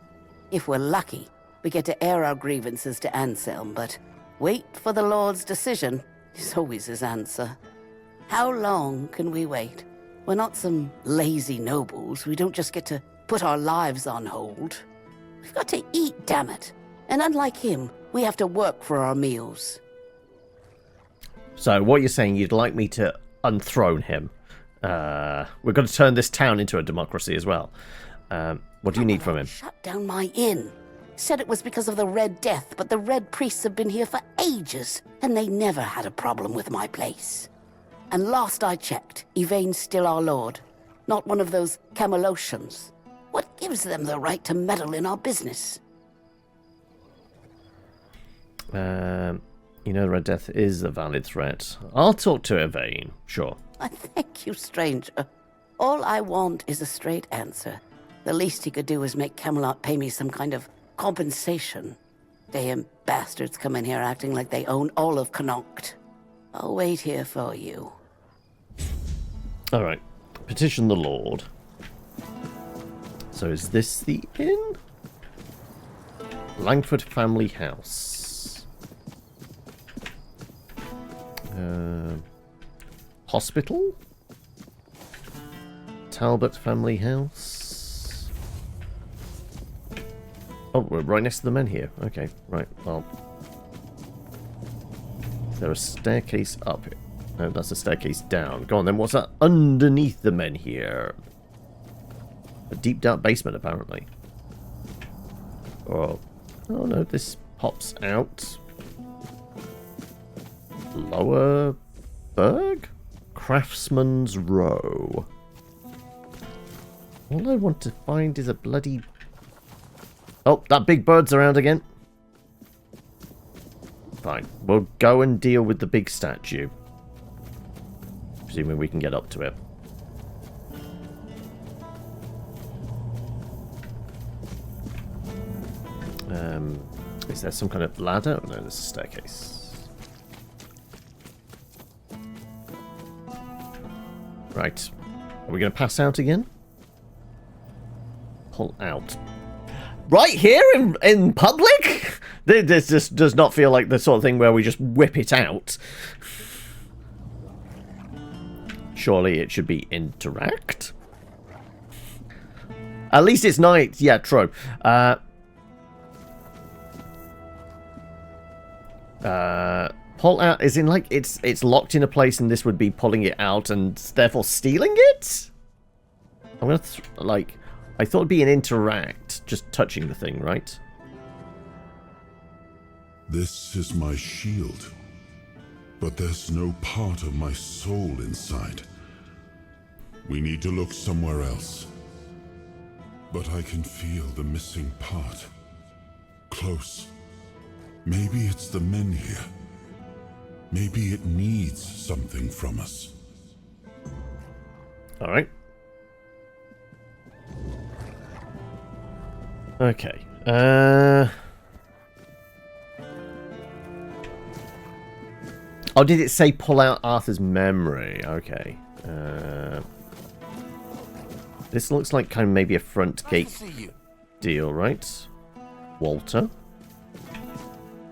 If we're lucky, we get to air our grievances to Anselm, but wait for the Lord's decision is always his answer. How long can we wait? We're not some lazy nobles. We don't just get to put our lives on hold. We've got to eat, damn it. And unlike him, we have to work for our meals. So, what you're saying, you'd like me to unthrone him. We're going to turn this town into a democracy as well. What do you need from him? Shut down my inn. Said it was because of the Red Death, but the Red Priests have been here for ages, and they never had a problem with my place. And last I checked, Yvain's still our lord, not one of those Camelocians. What gives them the right to meddle in our business? You know, Red Death is a valid threat. I'll talk to Yvain, sure. Thank you, stranger. All I want is a straight answer. The least he could do is make Camelot pay me some kind of compensation. Damn bastards come in here acting like they own all of Cuanacht. I'll wait here for you. Alright. Petition the Lord. So is this the inn? Langford Family House. Hospital? Talbot family house? Oh, we're right next to the men here. Okay, right, well. Is there a staircase up? No, that's a staircase down. Go on then, what's that underneath the men here? A deep dark basement, apparently. Oh no, this pops out. Lower Berg? Craftsman's Row. All I want to find is a bloody... Oh, that big bird's around again. Fine. We'll go and deal with the big statue. Presuming we can get up to it. Is there some kind of ladder? Oh, no, there's a staircase. Right. Are we going to pass out again? Pull out. Right here in public? This just does not feel like the sort of thing where we just whip it out. Surely it should be interact? At least it's night. Yeah, true. Pull out is in like it's locked in a place and this would be pulling it out and therefore stealing it? I'm gonna like... I thought it'd be an interact, just touching the thing, right? This is my shield, but there's no part of my soul inside. We need to look somewhere else. But I can feel the missing part. Close. Maybe it's the men here. Maybe it needs something from us. Alright. Okay. Oh, did it say pull out Arthur's memory? Okay. This looks like kind of maybe a front gate deal, right? Walter?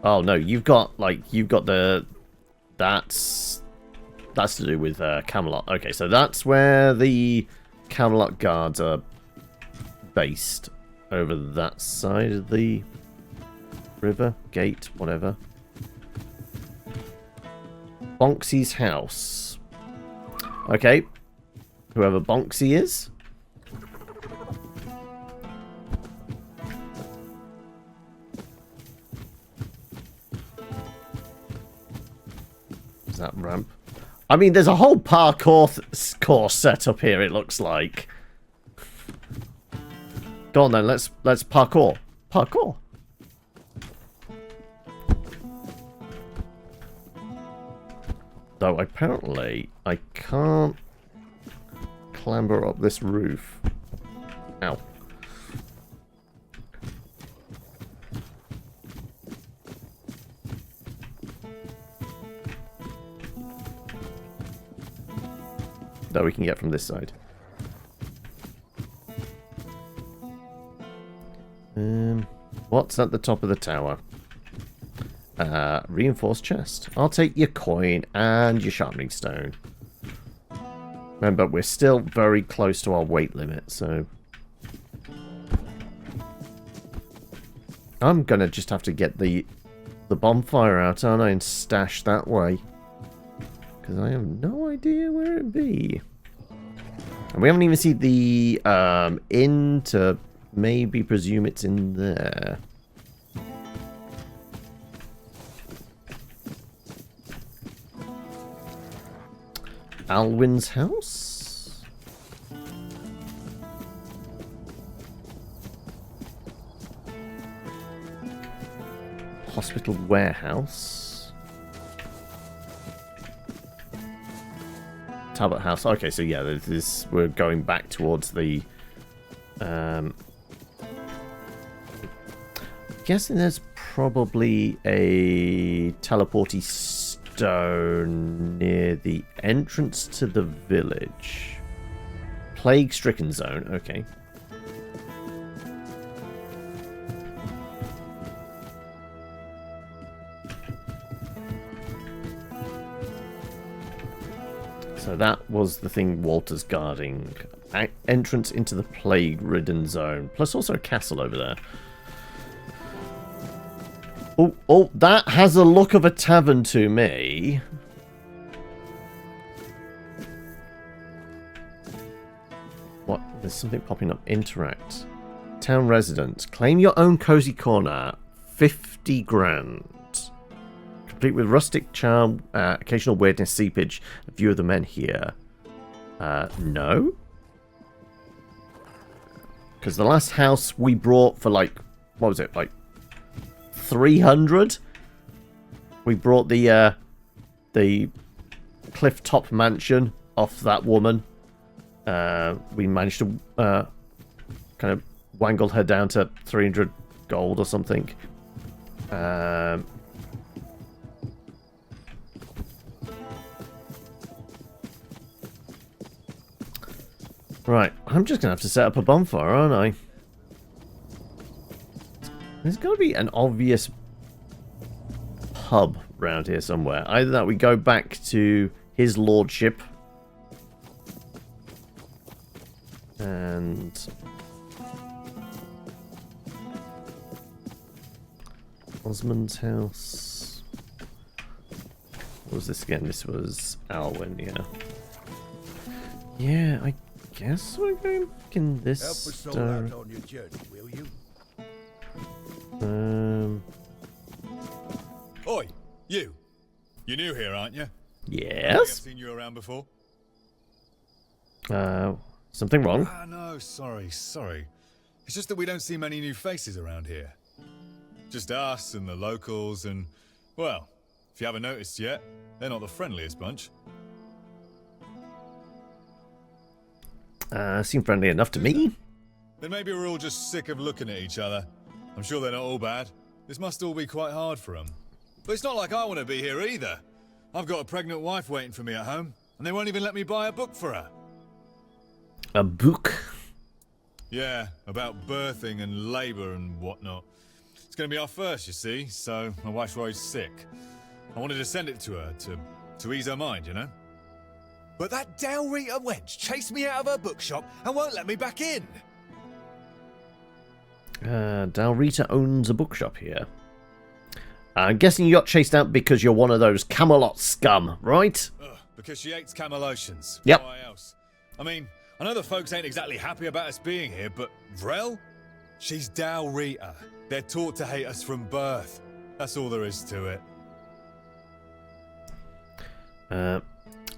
Oh, no, you've got the... That's to do with Camelot. Okay, so that's where the Camelot guards are based. Over that side of the river, gate, whatever. Bonksy's house. Okay. Whoever Bonksy is. Is that ramp? I mean, there's a whole parkour course set up here, it looks like. Go on then, let's parkour. Parkour. Though apparently I can't clamber up this roof. Ow. Though we can get from this side. What's at the top of the tower? Reinforced chest. I'll take your coin and your sharpening stone. Remember, we're still very close to our weight limit, so... I'm gonna just have to get the bonfire out, aren't I, and stash that way. Because I have no idea where it'd be. And we haven't even seen the inn to... Maybe presume it's in there. Alwyn's house? Hospital warehouse? Talbot house. Okay, so yeah, this we're going back towards the guessing there's probably a teleporty stone near the entrance to the village. Plague-stricken zone, okay. So that was the thing Walter's guarding. Entrance into the plague-ridden zone. Plus also a castle over there. Oh, that has a look of a tavern to me. What? There's something popping up. Interact. Town residents. Claim your own cozy corner. 50 grand. Complete with rustic charm, occasional weirdness, seepage, a view of the men here. No? Because the last house we brought for like, what was it, like 300? We brought the cliff top mansion off that woman. We managed to kind of wangle her down to 300 gold or something. Right, I'm just going to have to set up a bonfire, aren't I? There's got to be an obvious pub around here somewhere. Either that we go back to his lordship. And Osmond's house. What was this again? This was Alwyn, yeah. Yeah, I guess we're going back in this direction. On your journey, will you? Oi, you. You're new here, aren't you? Yes. I've seen you around before. Something wrong? Ah, no, sorry. It's just that we don't see many new faces around here. Just us and the locals and, well, if you haven't noticed yet, they're not the friendliest bunch. Seem friendly enough to me. Then maybe we're all just sick of looking at each other. I'm sure they're not all bad. This must all be quite hard for them. But it's not like I want to be here either. I've got a pregnant wife waiting for me at home, and they won't even let me buy a book for her. A book? Yeah, about birthing and labour and whatnot. It's going to be our first, you see, so my wife's worried sick. I wanted to send it to her to ease her mind, you know? But that Dalrita wench chased me out of her bookshop and won't let me back in. Dalrita owns a bookshop here. I'm guessing you got chased out because you're one of those Camelot scum, right? Because she hates Camelotians. Yep. Why else? I mean, I know the folks ain't exactly happy about us being here, but Vrel? She's Dalrita. They're taught to hate us from birth. That's all there is to it.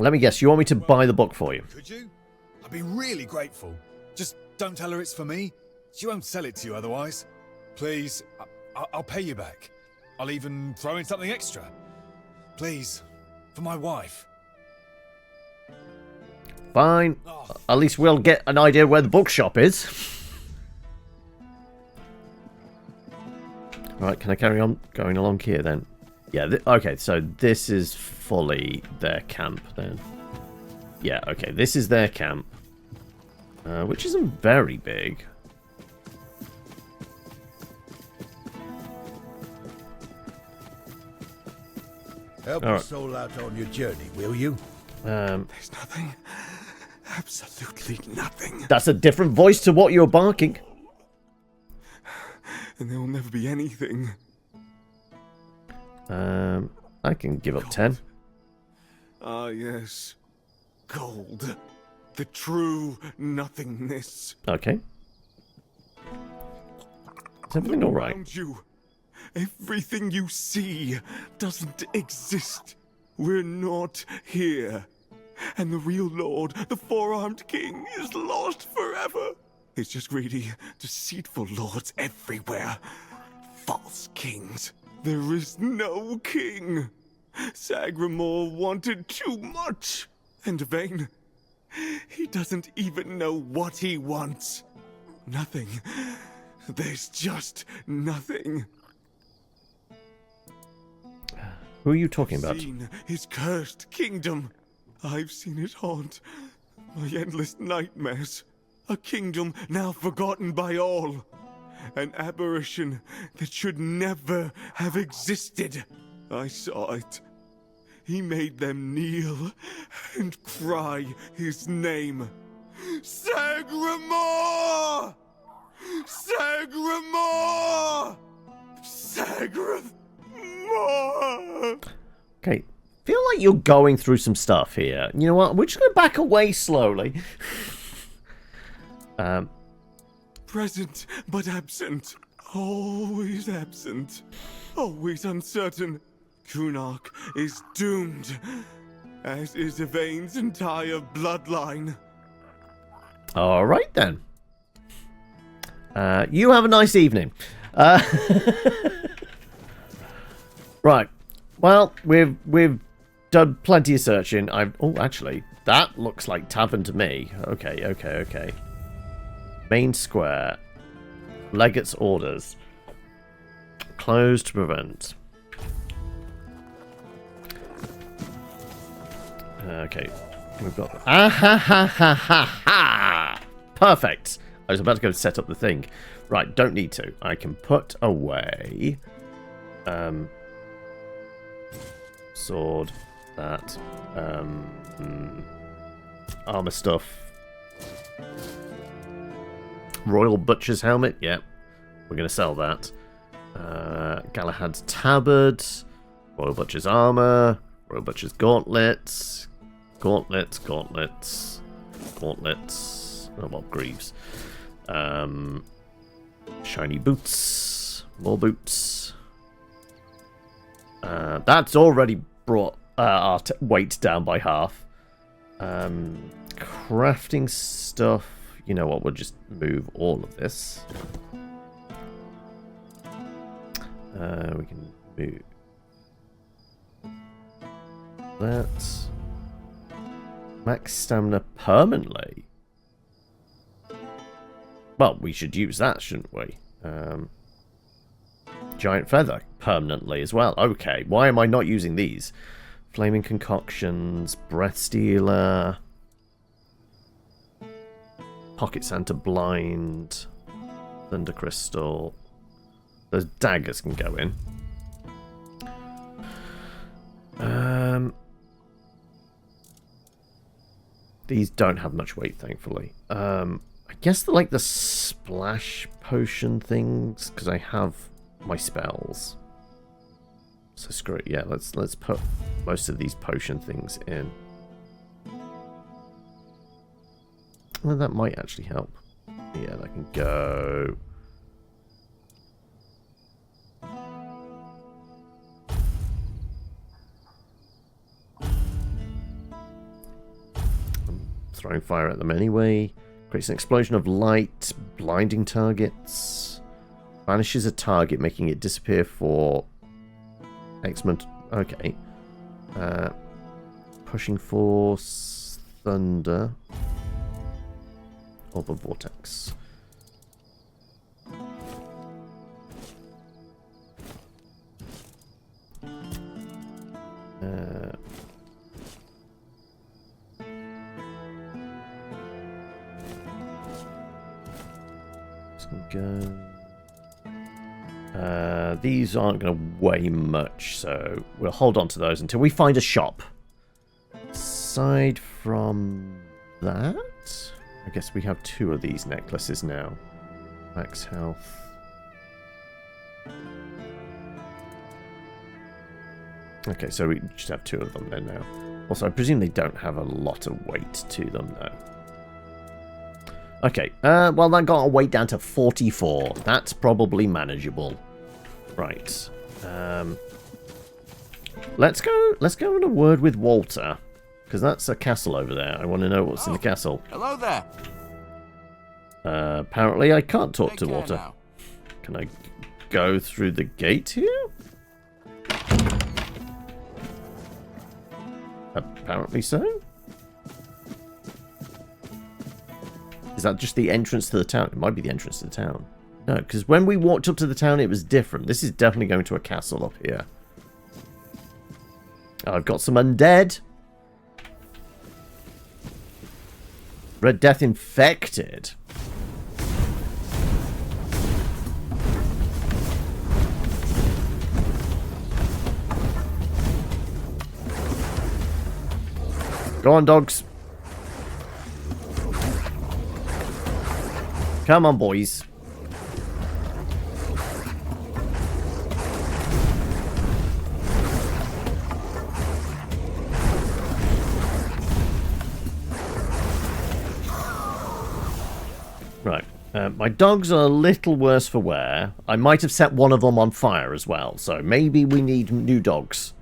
Let me guess, you want me to buy the book for you? Could you? I'd be really grateful. Just don't tell her it's for me. She won't sell it to you otherwise. Please, I'll pay you back. I'll even throw in something extra. Please, for my wife. Fine. At least we'll get an idea where the bookshop is. Right, can I carry on going along here then? Yeah, okay, so this is fully their camp then. Yeah, okay, this is their camp. Which isn't very big. Help your soul out on your journey, will you? There's nothing. Absolutely nothing. That's a different voice to what you're barking. And there will never be anything. I can give up 10. Ah, yes. Gold. The true nothingness. Okay. Is everything alright? Around you. Everything you see doesn't exist. We're not here. And the real Lord, the four-armed king, is lost forever. It's just greedy, deceitful lords everywhere. False kings. There is no king. Sagramore wanted too much. And vain. He doesn't even know what he wants. Nothing. There's just nothing. Who are you talking about? I've seen his cursed kingdom. I've seen it haunt my endless nightmares. A kingdom now forgotten by all. An apparition that should never have existed. I saw it. he made them kneel and cry his name. Sagramore! Sagramore! Sagramore! Okay, feel like you're going through some stuff here. You know what? We're just going to back away slowly. Present, but absent. Always absent. Always uncertain. Cuanacht is doomed, as is Yvain's entire bloodline. All right, then. You have a nice evening. Right. Well, we've done plenty of searching. Oh, actually, that looks like tavern to me. Okay. Main square. Legate's orders. Closed to prevent. Okay. We've got... ha! Perfect. I was about to go set up the thing. Right, don't need to. I can put away... sword. That. Armor stuff. Royal Butcher's helmet. Yep. We're going to sell that. Galahad's tabard. Royal Butcher's armor. Royal Butcher's gauntlets. Gauntlets. Oh, well, greaves. Shiny boots. More boots. That's already brought our weight down by half. Crafting stuff. You know what? We'll just move all of this. We can move that. Max stamina permanently. Well, we should use that, shouldn't we? Giant feather permanently as well. Okay, why am I not using these? Flaming concoctions, breath stealer, pocket Santa blind, thunder crystal. Those daggers can go in. These don't have much weight, thankfully. I guess they're like the splash potion things, because I have my spells. So screw it. Yeah, let's put most of these potion things in. Well, that might actually help. Yeah, that can go. I'm throwing fire at them anyway. Creates an explosion of light, blinding targets. Banishes a target, making it disappear for X-Men. Okay. Pushing force, thunder. Orb of vortex. Just gonna go. These aren't going to weigh much, so we'll hold on to those until we find a shop. Aside from that, I guess we have 2 of these necklaces now. Max health. Okay, so we just have 2 of them then now. Also, I presume they don't have a lot of weight to them, though. Okay, well, that got our weight down to 44. That's probably manageable. Right. Let's go on a word with Walter, because that's a castle over there. I want to know what's in the castle. Hello there. Apparently, I can't talk Take to care Walter. now. Can I go through the gate here? Apparently so. Is that just the entrance to the town? It might be the entrance to the town. No, because when we walked up to the town, it was different. This is definitely going to a castle up here. I've got some undead. Red Death infected. Go on, dogs. Come on, boys. Right. My dogs are a little worse for wear. I might have set one of them on fire as well, so maybe we need new dogs.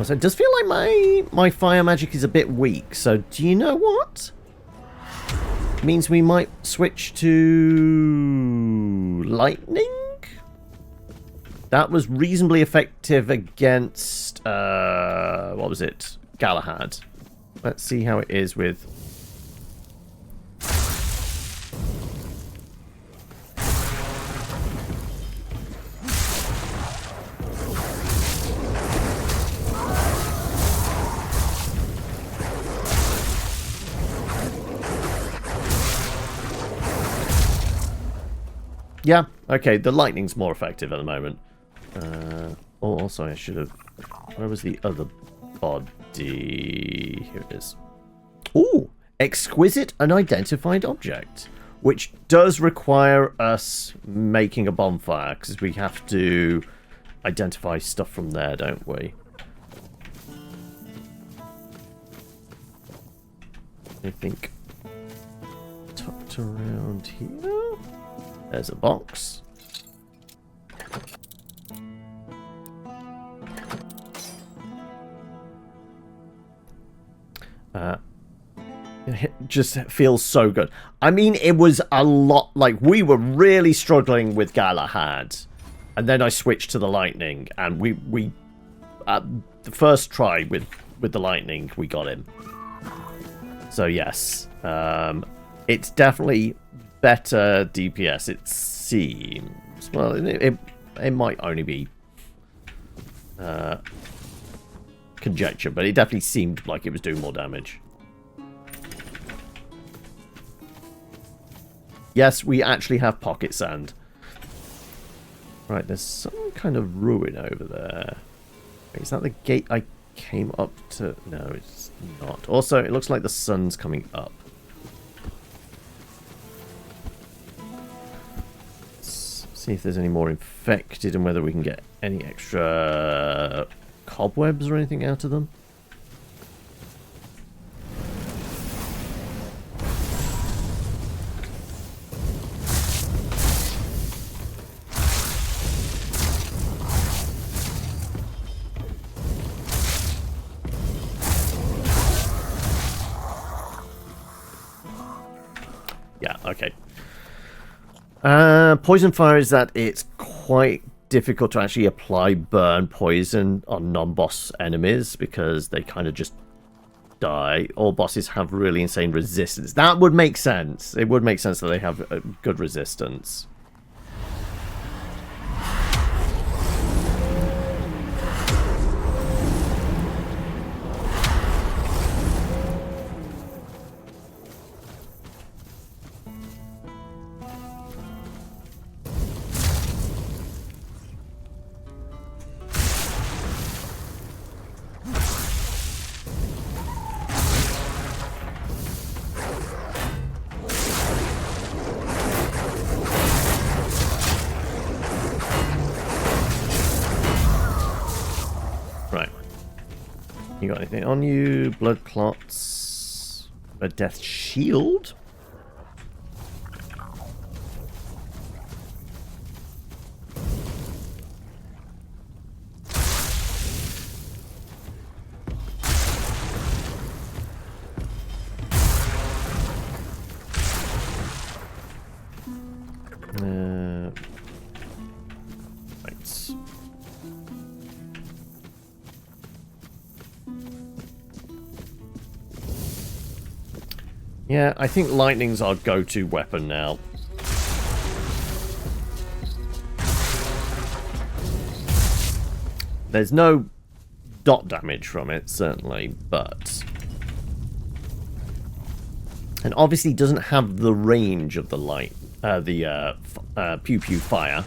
So it does feel like my fire magic is a bit weak, so do you know what? It means we might switch to lightning? That was reasonably effective against, what was it? Galahad. Let's see how it is with... Yeah, okay, the lightning's more effective at the moment. Also, I should have... Where was the other body? Here it is. Ooh! Exquisite unidentified object. Which does require us making a bonfire, because we have to identify stuff from there, don't we? I think... Tucked around here... There's a box. It just feels so good. I mean, it was a lot, like, we were really struggling with Galahad. And then I switched to the lightning. And we the first try with the lightning, we got him. So, yes. It's definitely... better DPS, it seems. Well, it might only be conjecture, but it definitely seemed like it was doing more damage. Yes, we actually have pocket sand. Right, there's some kind of ruin over there. Wait, is that the gate I came up to? No, it's not. Also, it looks like the sun's coming up. See if there's any more infected and whether we can get any extra cobwebs or anything out of them. Yeah, okay. Poison fire is that it's quite difficult to actually apply burn poison on non-boss enemies because they kind of just die. All bosses have really insane resistance. That would make sense. It would make sense that they have a good resistance. You got anything on you? Blood clots. A death shield? Right. Yeah, I think lightning's our go-to weapon now. There's no dot damage from it, certainly, but... And obviously doesn't have the range of the light, pew-pew fire.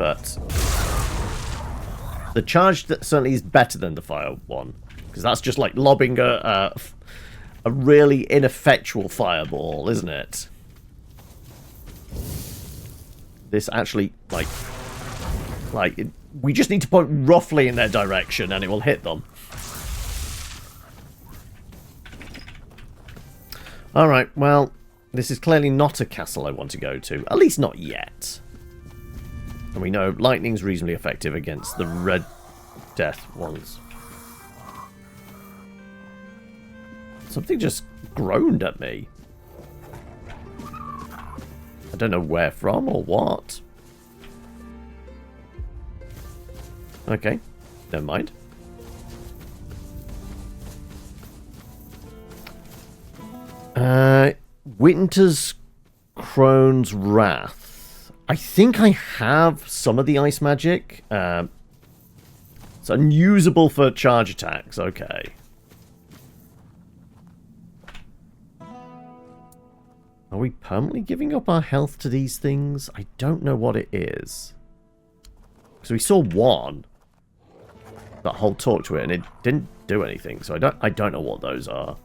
but the charge certainly is better than the fire one, because that's just like lobbing a really ineffectual fireball, isn't it? This actually, we just need to point roughly in their direction and it will hit them. Alright, well, this is clearly not a castle I want to go to. At least not yet. And we know lightning's reasonably effective against the Red Death ones. Something just groaned at me. I don't know where from or what. Okay, never mind. Winter's Crone's Wrath. I think I have some of the ice magic. It's unusable for charge attacks, okay. Are we permanently giving up our health to these things? I don't know what it is. So we saw one that whole talk to it and it didn't do anything, so I don't know what those are.